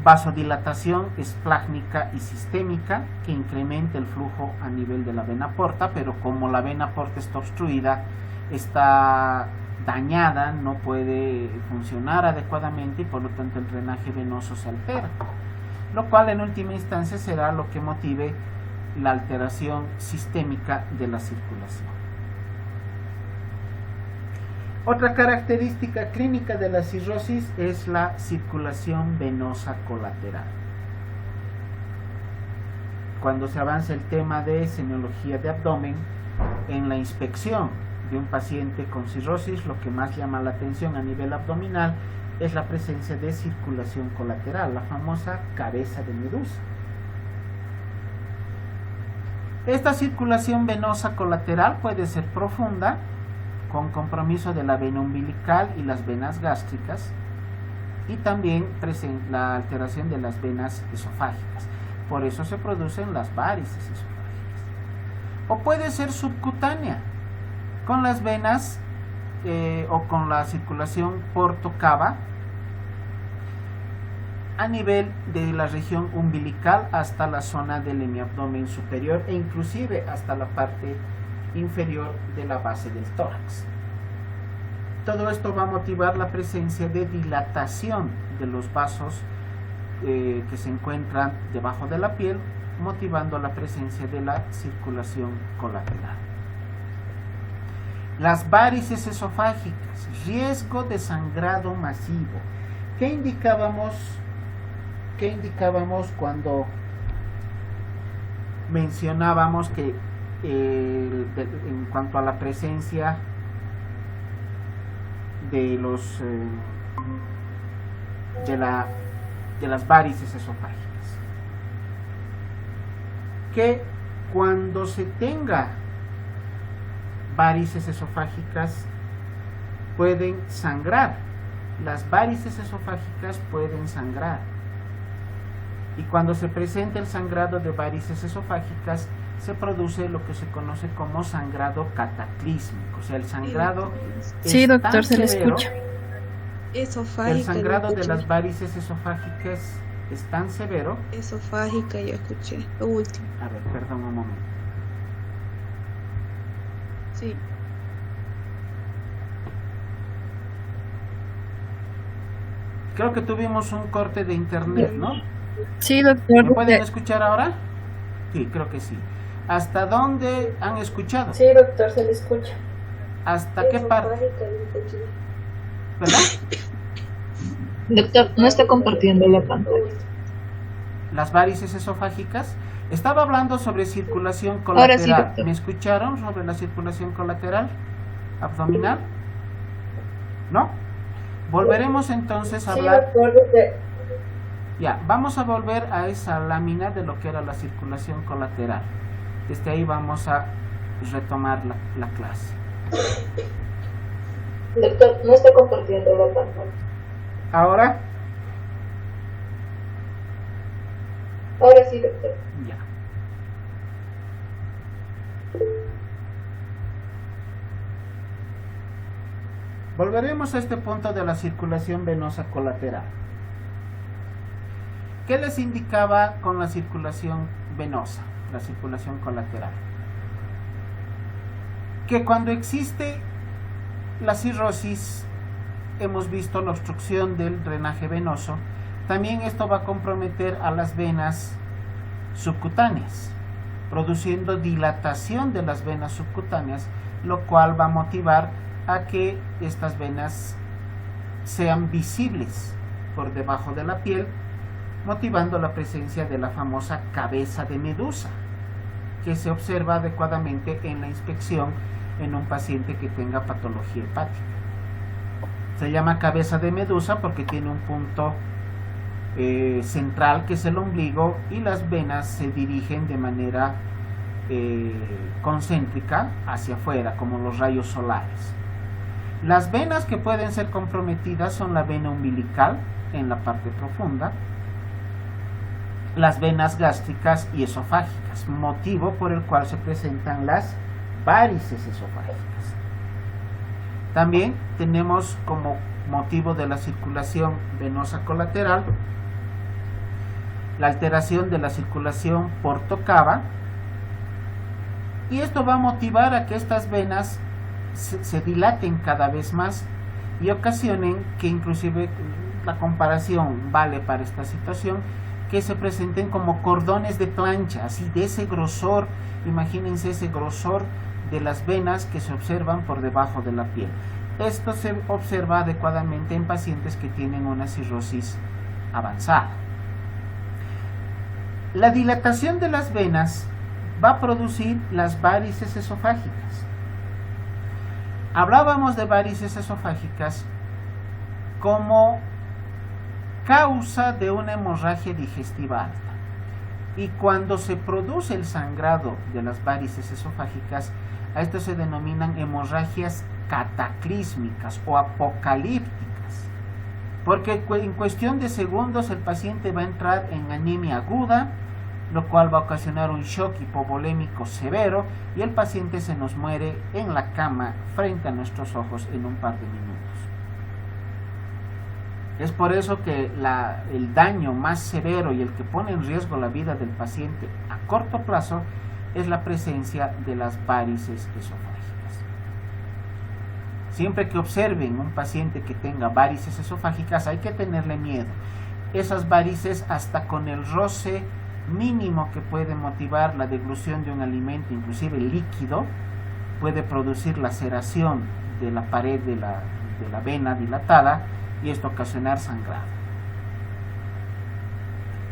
vasodilatación esplácnica y sistémica, que incrementa el flujo a nivel de la vena porta, pero como la vena porta está obstruida, está dañada, no puede funcionar adecuadamente y por lo tanto el drenaje venoso se altera, lo cual en última instancia será lo que motive la alteración sistémica de la circulación. Otra característica clínica de la cirrosis es la circulación venosa colateral. Cuando se avanza el tema de semiología de abdomen, en la inspección de un paciente con cirrosis, lo que más llama la atención a nivel abdominal es la presencia de circulación colateral, la famosa cabeza de medusa. Esta circulación venosa colateral puede ser profunda, con compromiso de la vena umbilical y las venas gástricas, y también la alteración de las venas esofágicas. Por eso se producen las varices esofágicas. O puede ser subcutánea, con las venas o con la circulación porto-cava a nivel de la región umbilical hasta la zona del hemiabdomen superior e inclusive hasta la parte inferior de la base del tórax. Todo esto va a motivar la presencia de dilatación de los vasos que se encuentran debajo de la piel, motivando la presencia de la circulación colateral. Las varices esofágicas, riesgo de sangrado masivo. ¿Qué indicábamos cuando mencionábamos que en cuanto a la presencia de los de las varices esofágicas? Que cuando se tenga varices esofágicas pueden sangrar. Las varices esofágicas pueden sangrar. Y cuando se presenta el sangrado de varices esofágicas, se produce lo que se conoce como sangrado cataclísmico. O sea, el sangrado sí, es doctor, tan se le severo, escucha. Esofágica. el sangrado yo de escuché. las varices esofágicas es tan severo. Esofágica, yo escuché. Lo último. A ver, perdón un momento. Sí. Creo que tuvimos un corte de internet, ¿no? Sí, doctor. ¿Me pueden escuchar ahora? Sí, creo que sí. ¿Hasta dónde han escuchado? Sí, doctor, se le escucha. ¿Hasta qué parte? ¿Verdad? Doctor, no está compartiendo la pantalla. Las varices esofágicas. Estaba hablando sobre circulación Ahora sí, colateral. doctor. ¿Me escucharon sobre la circulación colateral abdominal? ¿No? Volveremos entonces a hablar. Ya, vamos a volver a esa lámina de lo que era la circulación colateral. Desde ahí vamos a retomar la clase. Doctor, no está compartiendo la pantalla. Ahora, Ahora sí, doctor. ya. Volveremos a este punto de la circulación venosa colateral. ¿Qué les indicaba con la circulación venosa, la circulación colateral? que cuando existe la cirrosis, hemos visto la obstrucción del drenaje venoso, también esto va a comprometer a las venas subcutáneas, produciendo dilatación de las venas subcutáneas, lo cual va a motivar a que estas venas sean visibles por debajo de la piel, motivando la presencia de la famosa cabeza de medusa, que se observa adecuadamente en la inspección en un paciente que tenga patología hepática. Se llama cabeza de medusa porque tiene un punto central que es el ombligo, y las venas se dirigen de manera concéntrica hacia afuera, como los rayos solares. Las venas que pueden ser comprometidas son la vena umbilical en la parte profunda, las venas gástricas y esofágicas, motivo por el cual se presentan las varices esofágicas. También tenemos como motivo de la circulación venosa colateral la alteración de la circulación porto-cava, y esto va a motivar a que estas venas se dilaten cada vez más y ocasionen que, inclusive la comparación vale para esta situación, que se presenten como cordones de plancha, así de ese grosor. Imagínense ese grosor de las venas que se observan por debajo de la piel. Esto se observa adecuadamente en pacientes que tienen una cirrosis avanzada. La dilatación de las venas va a producir las varices esofágicas. Hablábamos de varices esofágicas como causa de una hemorragia digestiva alta, y cuando se produce el sangrado de las varices esofágicas, a esto se denominan hemorragias cataclísmicas o apocalípticas, porque en cuestión de segundos el paciente va a entrar en anemia aguda, lo cual va a ocasionar un shock hipovolémico severo, y el paciente se nos muere en la cama frente a nuestros ojos en un par de minutos. Es por eso que el daño más severo y el que pone en riesgo la vida del paciente a corto plazo es la presencia de las varices esofágicas. Siempre que observen un paciente que tenga varices esofágicas, hay que tenerle miedo. Esas varices, hasta con el roce mínimo que puede motivar la deglución de un alimento, inclusive líquido, puede producir laceración de la pared de la vena dilatada, y esto ocasionar sangrado.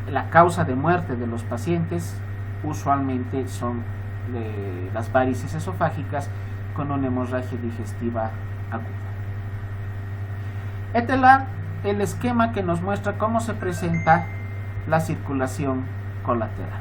La causa de muerte de los pacientes usualmente son las varices esofágicas con una hemorragia digestiva aguda. Este es el esquema que nos muestra cómo se presenta la circulación colateral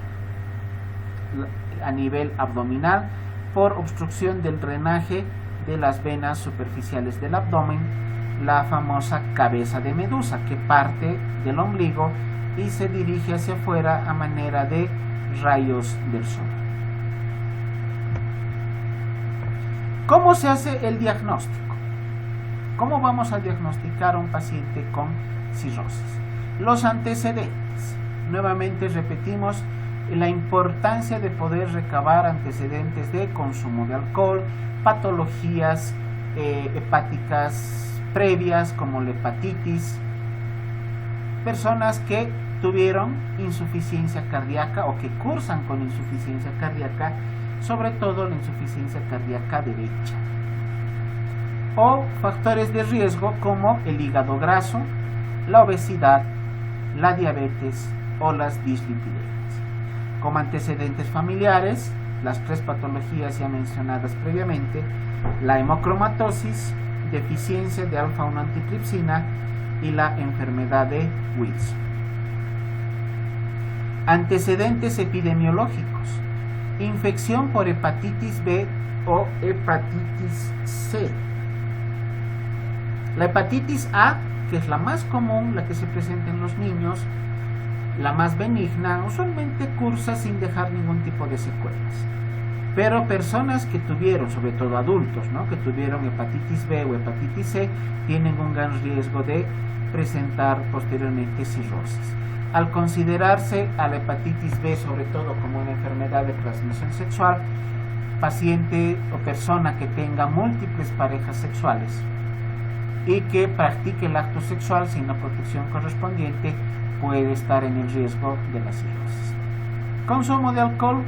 a nivel abdominal por obstrucción del drenaje de las venas superficiales del abdomen, la famosa cabeza de medusa, que parte del ombligo y se dirige hacia afuera a manera de rayos del sol. ¿Cómo se hace el diagnóstico? ¿Cómo vamos a diagnosticar a un paciente con cirrosis? Los antecedentes. Nuevamente repetimos la importancia de poder recabar antecedentes de consumo de alcohol, patologías hepáticas previas como la hepatitis, personas que tuvieron insuficiencia cardíaca o que cursan con insuficiencia cardíaca, sobre todo la insuficiencia cardíaca derecha, o factores de riesgo como el hígado graso, la obesidad, la diabetes o las dislipidemias. Como antecedentes familiares, las tres patologías ya mencionadas previamente: la hemocromatosis, deficiencia de alfa-1 antitripsina y la enfermedad de Wilson. Antecedentes epidemiológicos: infección por hepatitis B o hepatitis C. La hepatitis A, que es la más común, la que se presenta en los niños, la más benigna, usualmente cursa sin dejar ningún tipo de secuelas. Pero personas que tuvieron, sobre todo adultos, ¿no?, que tuvieron hepatitis B o hepatitis C, tienen un gran riesgo de presentar posteriormente cirrosis. Al considerarse a la hepatitis B sobre todo como una enfermedad de transmisión sexual, paciente o persona que tenga múltiples parejas sexuales y que practique el acto sexual sin la protección correspondiente puede estar en el riesgo de la cirrosis. Consumo de alcohol,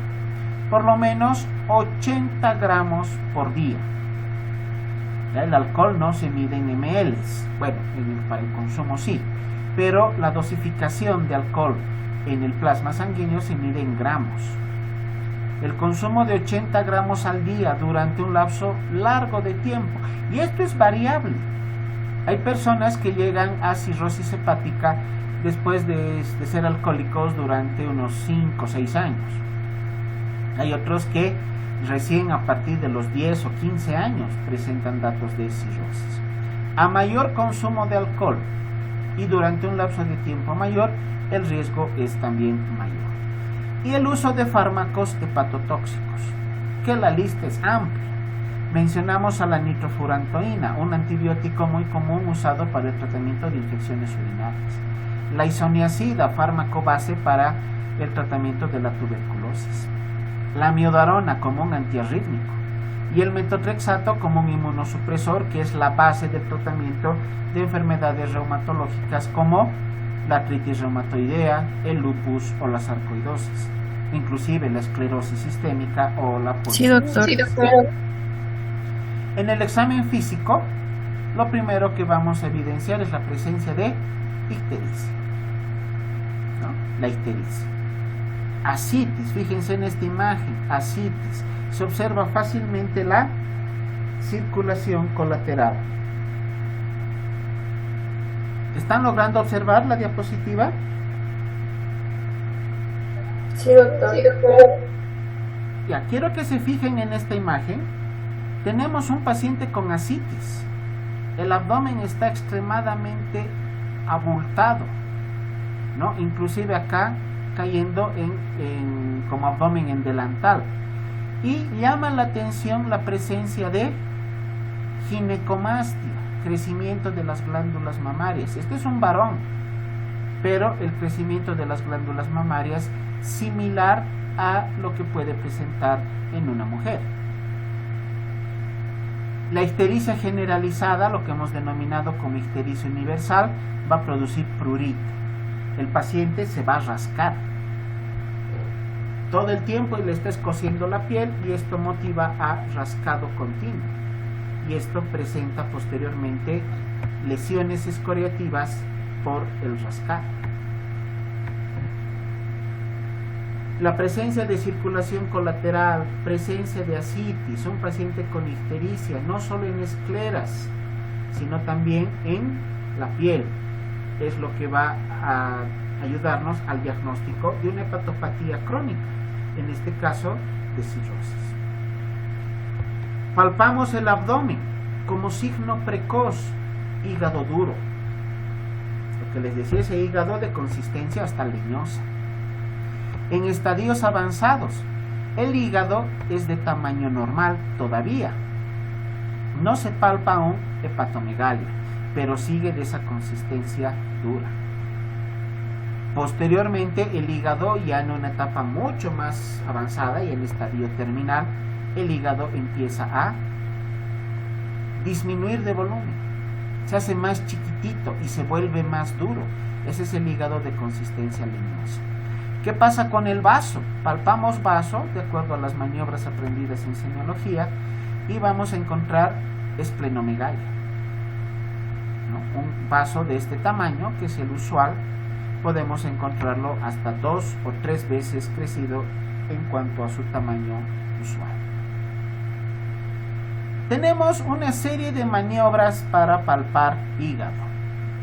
por lo menos 80 gramos por día. Ya, el alcohol no se mide en ml, bueno, para el consumo sí, pero la dosificación de alcohol en el plasma sanguíneo se mide en gramos. El consumo de 80 gramos al día durante un lapso largo de tiempo, y esto es variable. Hay personas que llegan a cirrosis hepática después de ser alcohólicos durante unos 5 o 6 años. Hay otros que recién a partir de los 10 o 15 años presentan datos de cirrosis. A mayor consumo de alcohol y durante un lapso de tiempo mayor, el riesgo es también mayor. Y el uso de fármacos hepatotóxicos, que la lista es amplia. Mencionamos a la nitrofurantoína, un antibiótico muy común usado para el tratamiento de infecciones urinarias. La isoniazida, fármaco base para el tratamiento de la tuberculosis. La amiodarona como un antiarrítmico. Y el metotrexato como un inmunosupresor, que es la base del tratamiento de enfermedades reumatológicas como la artritis reumatoidea, el lupus o la sarcoidosis, inclusive la esclerosis sistémica o la Sí, doctor. Sí, doctor. En el examen físico, lo primero que vamos a evidenciar es la presencia de ictericia, ¿no? La ictericia. Ascitis, fíjense en esta imagen, ascitis. Se observa fácilmente la circulación colateral. ¿Están logrando observar la diapositiva? Sí, doctor. Sí, doctor. Ya, quiero que se fijen en esta imagen. Tenemos un paciente con ascitis. El abdomen está extremadamente abultado, ¿no? Inclusive acá cayendo como abdomen en delantal. Y llama la atención la presencia de ginecomastia, crecimiento de las glándulas mamarias. Este es un varón, pero el crecimiento de las glándulas mamarias similar a lo que puede presentar en una mujer. La ictericia generalizada, lo que hemos denominado como ictericia universal, va a producir prurito. El paciente se va a rascar todo el tiempo y le está escociendo la piel, y esto motiva a rascado continuo, y esto presenta posteriormente lesiones excoriativas por el rascado. La presencia de circulación colateral, presencia de ascitis, un paciente con ictericia, no solo en escleras, sino también en la piel, es lo que va a ayudarnos al diagnóstico de una hepatopatía crónica, en este caso de cirrosis. Palpamos el abdomen como signo precoz, hígado duro. Lo que les decía, ese hígado de consistencia hasta leñosa. En estadios avanzados, el hígado es de tamaño normal todavía. No se palpa aún hepatomegalia, pero sigue de esa consistencia dura. Posteriormente, el hígado, ya en una etapa mucho más avanzada y en estadio terminal, el hígado empieza a disminuir de volumen. Se hace más chiquitito y se vuelve más duro. Ese es el hígado de consistencia leñosa. ¿Qué pasa con el vaso? Palpamos vaso de acuerdo a las maniobras aprendidas en semiología y vamos a encontrar esplenomegalia, ¿no? Un vaso de este tamaño, que es el usual, podemos encontrarlo hasta 2 o 3 veces crecido en cuanto a su tamaño usual. Tenemos una serie de maniobras para palpar hígado.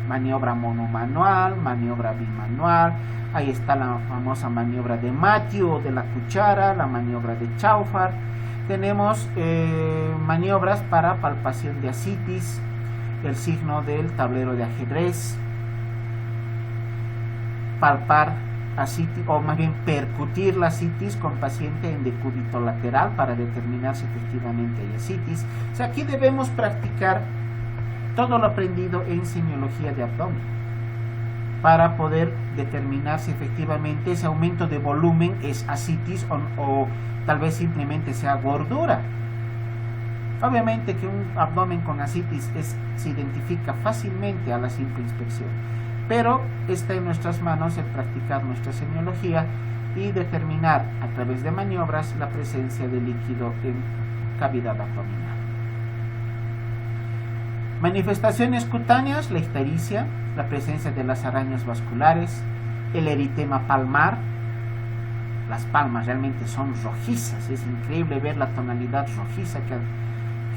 Maniobra monomanual, maniobra bimanual. Ahí está la famosa maniobra de Matthew o de la cuchara, la maniobra de Chaufar. Tenemos maniobras para palpación de ascitis, el signo del tablero de ajedrez. Palpar ascitis, o más bien percutir la ascitis con paciente en decúbito lateral para determinar si efectivamente hay ascitis. O sea, aquí debemos practicar todo lo aprendido en semiología de abdomen para poder determinar si efectivamente ese aumento de volumen es ascitis o tal vez simplemente sea gordura. Obviamente que un abdomen con ascitis se identifica fácilmente a la simple inspección, pero está en nuestras manos el practicar nuestra semiología y determinar a través de maniobras la presencia de líquido en cavidad abdominal. Manifestaciones cutáneas: la ictericia, la presencia de las arañas vasculares, el eritema palmar. Las palmas realmente son rojizas, es increíble ver la tonalidad rojiza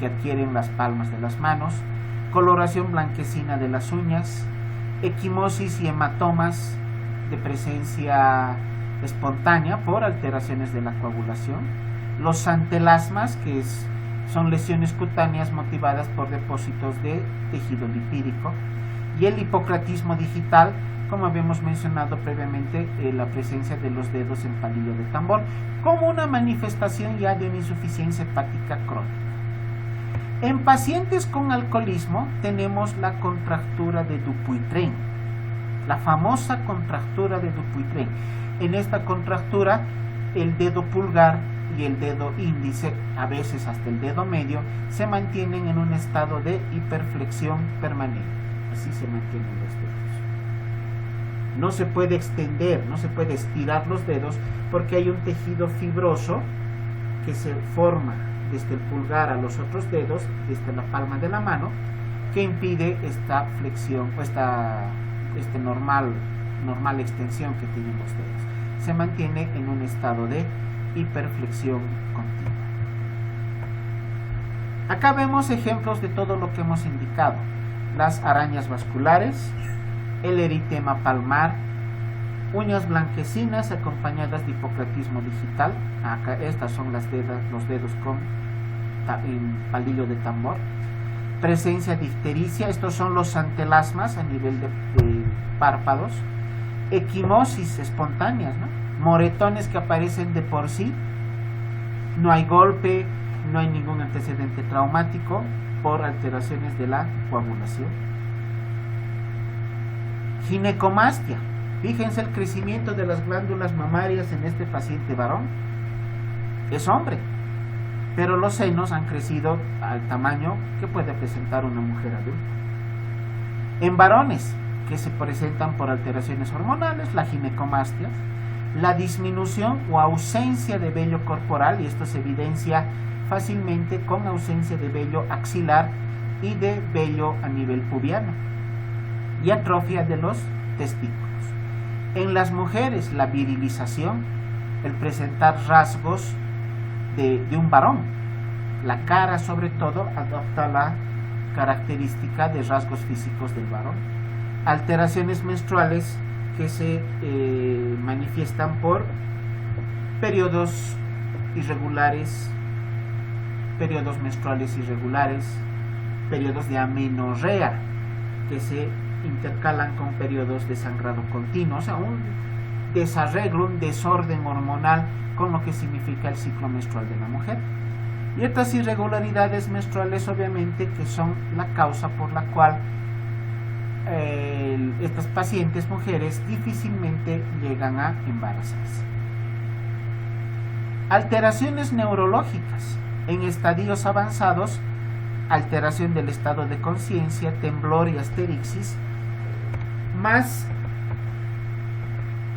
que adquieren las palmas de las manos, coloración blanquecina de las uñas, equimosis y hematomas de presencia espontánea por alteraciones de la coagulación, los antelasmas, que son lesiones cutáneas motivadas por depósitos de tejido lipídico, y el hipocratismo digital, como habíamos mencionado previamente, la presencia de los dedos en palillo de tambor, como una manifestación ya de una insuficiencia hepática crónica. En pacientes con alcoholismo tenemos la contractura de Dupuytren, la famosa contractura de Dupuytren. En esta contractura, el dedo pulgar y el dedo índice, a veces hasta el dedo medio, se mantienen en un estado de hiperflexión permanente. Así se mantienen los dedos. No se puede extender, no se puede estirar los dedos porque hay un tejido fibroso que se forma desde el pulgar a los otros dedos, desde la palma de la mano, que impide esta flexión o esta normal extensión que tienen los dedos. Se mantiene en un estado de hiperflexión continua. Acá vemos ejemplos de todo lo que hemos indicado: las arañas vasculares, el eritema palmar, uñas blanquecinas acompañadas de hipocratismo digital. Acá estas son los dedos con palillo de tambor. Presencia de ictericia, estos son los antelasmas a nivel de párpados. Equimosis espontáneas, ¿no? Moretones que aparecen de por sí, no hay golpe, no hay ningún antecedente traumático por alteraciones de la coagulación. Ginecomastia, fíjense el crecimiento de las glándulas mamarias en este paciente varón. Es hombre, pero los senos han crecido al tamaño que puede presentar una mujer adulta. En varones que se presentan por alteraciones hormonales, la ginecomastia, la disminución o ausencia de vello corporal, y esto se evidencia fácilmente con ausencia de vello axilar y de vello a nivel pubiano, y atrofia de los testículos. En las mujeres, la virilización, el presentar rasgos de un varón. La cara, sobre todo, adopta la característica de rasgos físicos del varón. Alteraciones menstruales que se manifiestan por periodos irregulares, periodos menstruales irregulares, periodos de amenorrea que se intercalan con periodos de sangrado continuo, o sea, un desarreglo, un desorden hormonal con lo que significa el ciclo menstrual de la mujer. Y estas irregularidades menstruales, obviamente, que son la causa por la cual estas pacientes mujeres difícilmente llegan a embarazarse. Alteraciones neurológicas. En estadios avanzados, alteración del estado de conciencia, temblor y asterixis, más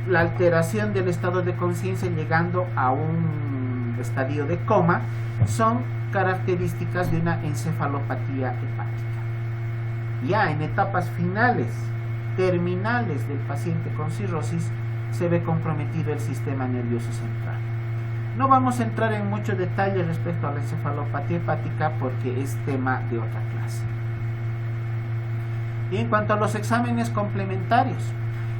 la alteración del estado de conciencia llegando a un estadio de coma, son características de una encefalopatía hepática. Ya en etapas finales, terminales del paciente con cirrosis, se ve comprometido el sistema nervioso central. No vamos a entrar en mucho detalle respecto a la encefalopatía hepática porque es tema de otra clase. Y en cuanto a los exámenes complementarios,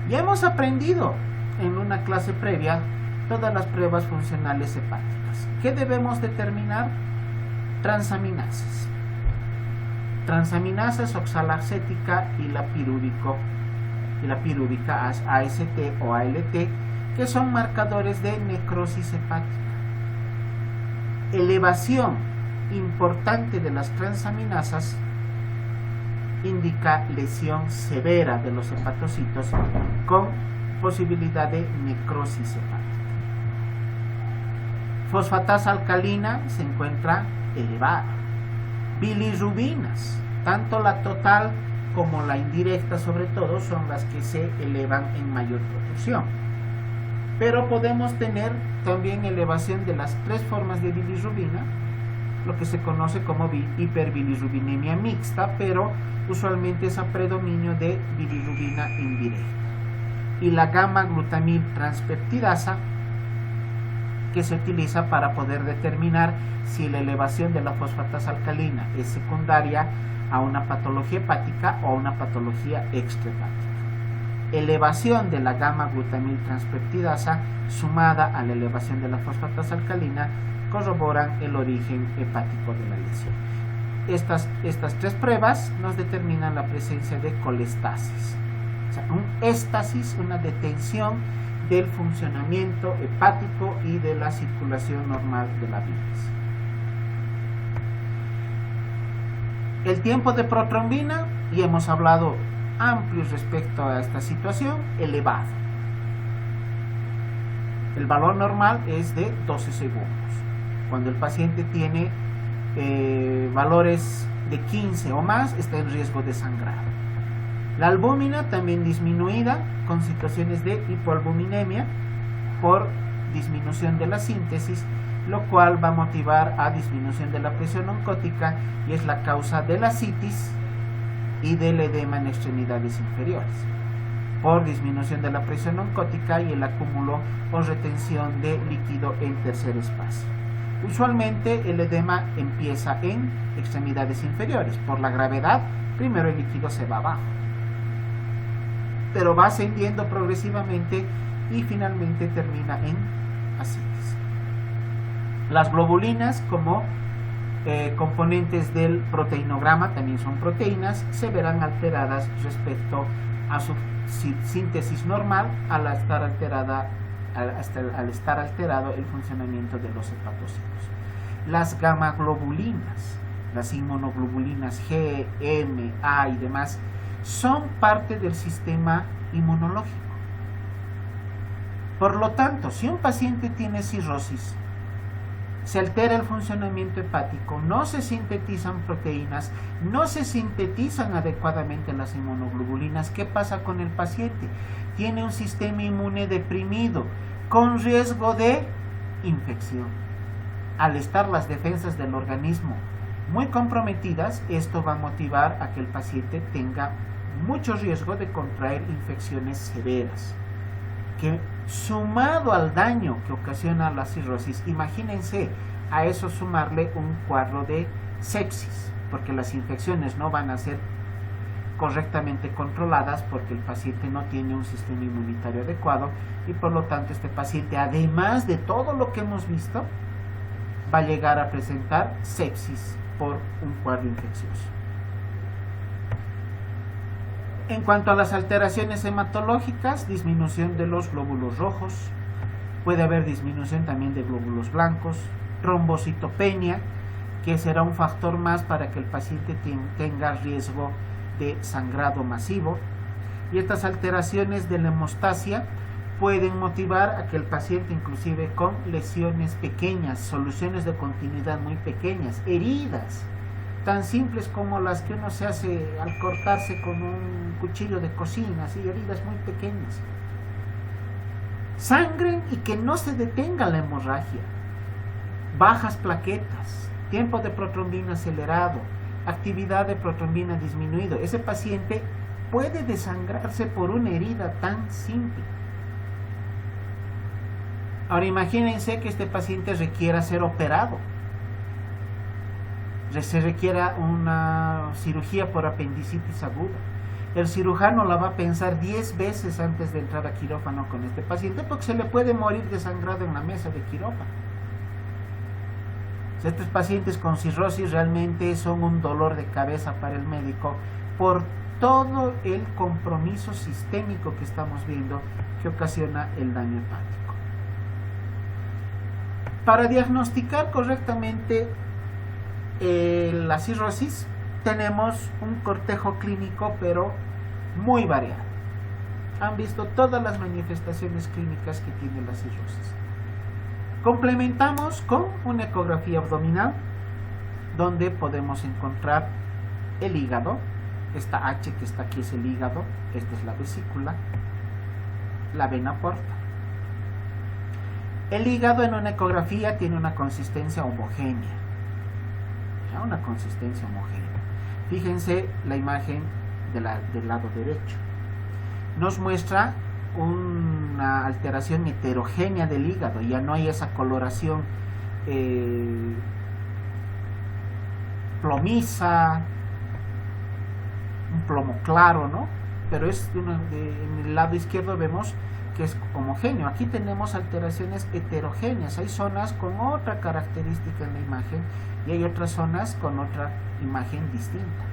ya hemos aprendido en una clase previa todas las pruebas funcionales hepáticas. ¿Qué debemos determinar? Transaminasas. Transaminasas oxalacética y la pirúvica AST o ALT, que son marcadores de necrosis hepática. Elevación importante de las transaminasas indica lesión severa de los hepatocitos con posibilidad de necrosis hepática. Fosfatasa alcalina se encuentra elevada. Bilirrubinas, tanto la total como la indirecta sobre todo, son las que se elevan en mayor proporción. Pero podemos tener también elevación de las tres formas de bilirrubina, lo que se conoce como hiperbilirrubinemia mixta, pero usualmente es a predominio de bilirrubina indirecta. Y la gamma glutamil transpeptidasa, que se utiliza para poder determinar si la elevación de la fosfatasa alcalina es secundaria a una patología hepática o a una patología extrahepática. Elevación de la gamma glutamil transpeptidasa sumada a la elevación de la fosfatasa alcalina corroboran el origen hepático de la lesión. Estas tres pruebas nos determinan la presencia de colestasis, o sea, un éstasis, una detención del funcionamiento hepático y de la circulación normal de la bilis. El tiempo de protrombina, y hemos hablado amplio respecto a esta situación, elevado. El valor normal es de 12 segundos. Cuando el paciente tiene valores de 15 o más, está en riesgo de sangrado. La albúmina también disminuida con situaciones de hipoalbuminemia por disminución de la síntesis, lo cual va a motivar a disminución de la presión oncótica y es la causa de la ascitis y del edema en extremidades inferiores, por disminución de la presión oncótica y el acúmulo o retención de líquido en tercer espacio. Usualmente el edema empieza en extremidades inferiores. Por la gravedad, primero el líquido se va abajo, pero va ascendiendo progresivamente y finalmente termina en ascitis. Las globulinas, como componentes del proteinograma, también son proteínas, se verán alteradas respecto a su síntesis normal al estar alterado el funcionamiento de los hepatocitos. Las gamaglobulinas, las inmunoglobulinas G, M, A y demás, son parte del sistema inmunológico. Por lo tanto, si un paciente tiene cirrosis, se altera el funcionamiento hepático, no se sintetizan proteínas, no se sintetizan adecuadamente las inmunoglobulinas, ¿qué pasa con el paciente? Tiene un sistema inmune deprimido, con riesgo de infección. Al estar las defensas del organismo muy comprometidas, esto va a motivar a que el paciente tenga mucho riesgo de contraer infecciones severas, que sumado al daño que ocasiona la cirrosis, imagínense a eso sumarle un cuadro de sepsis, porque las infecciones no van a ser correctamente controladas porque el paciente no tiene un sistema inmunitario adecuado y por lo tanto este paciente, además de todo lo que hemos visto, va a llegar a presentar sepsis por un cuadro infeccioso. En cuanto a las alteraciones hematológicas, disminución de los glóbulos rojos, puede haber disminución también de glóbulos blancos, trombocitopenia, que será un factor más para que el paciente tenga riesgo de sangrado masivo, y estas alteraciones de la hemostasia pueden motivar a que el paciente, inclusive con lesiones pequeñas, soluciones de continuidad muy pequeñas, heridas tan simples como las que uno se hace al cortarse con un cuchillo de cocina, así, heridas muy pequeñas, sangren y que no se detenga la hemorragia, bajas plaquetas, tiempo de protrombina acelerado, actividad de protrombina disminuido. Ese paciente puede desangrarse por una herida tan simple. Ahora imagínense que este paciente requiera ser operado, se requiera una cirugía por apendicitis aguda. El cirujano la va a pensar 10 veces antes de entrar a quirófano con este paciente, porque se le puede morir desangrado en la mesa de quirófano. Estos pacientes con cirrosis realmente son un dolor de cabeza para el médico por todo el compromiso sistémico que estamos viendo que ocasiona el daño hepático. Para diagnosticar correctamente la cirrosis tenemos un cortejo clínico pero muy variado. Han visto todas las manifestaciones clínicas que tiene la cirrosis. Complementamos con una ecografía abdominal, donde podemos encontrar el hígado. Esta H que está aquí es el hígado, esta es la vesícula, la vena porta. El hígado en una ecografía tiene una consistencia homogénea. Una consistencia homogénea. Fíjense la imagen del lado derecho. Nos muestra una alteración heterogénea del hígado. Ya no hay esa coloración plomiza, un plomo claro, ¿no? Pero en el lado izquierdo vemos que es homogéneo. Aquí tenemos alteraciones heterogéneas. Hay zonas con otra característica en la imagen y hay otras zonas con otra imagen distinta.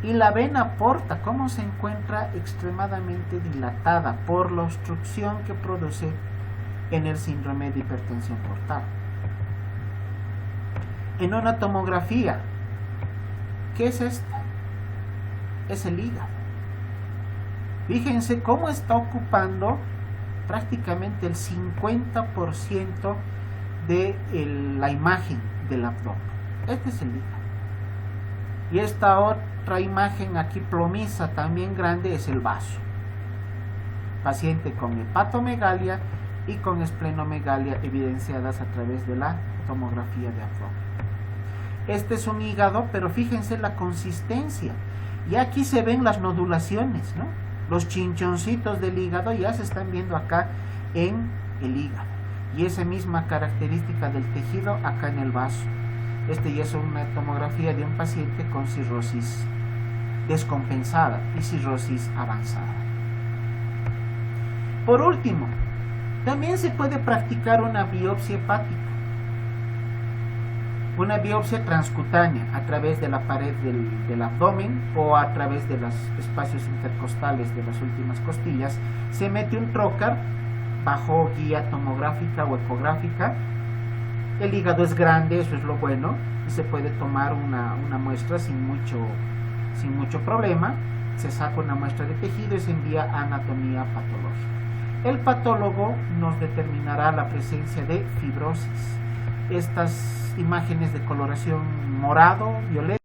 Y la vena porta, ¿cómo se encuentra? Extremadamente dilatada por la obstrucción que produce en el síndrome de hipertensión portal. En una tomografía, ¿qué es esto? Es el hígado. Fíjense cómo está ocupando prácticamente el 50% de la imagen del abdomen. Este es el hígado. Y esta otra imagen aquí plomiza también grande es el vaso. Paciente con hepatomegalia y con esplenomegalia evidenciadas a través de la tomografía de abdomen. Este es un hígado, pero fíjense la consistencia. Y aquí se ven las nodulaciones, ¿no? Los chinchoncitos del hígado ya se están viendo acá en el hígado. Y esa misma característica del tejido acá en el vaso. Este ya es una tomografía de un paciente con cirrosis descompensada y cirrosis avanzada. Por último, también se puede practicar una biopsia hepática. Una biopsia transcutánea a través de la pared del abdomen o a través de los espacios intercostales de las últimas costillas. Se mete un trocar bajo guía tomográfica o ecográfica. El hígado es grande, eso es lo bueno, y se puede tomar una muestra sin mucho problema. Se saca una muestra de tejido y se envía a anatomía patológica. El patólogo nos determinará la presencia de fibrosis. Estas imágenes de coloración morado, violeta,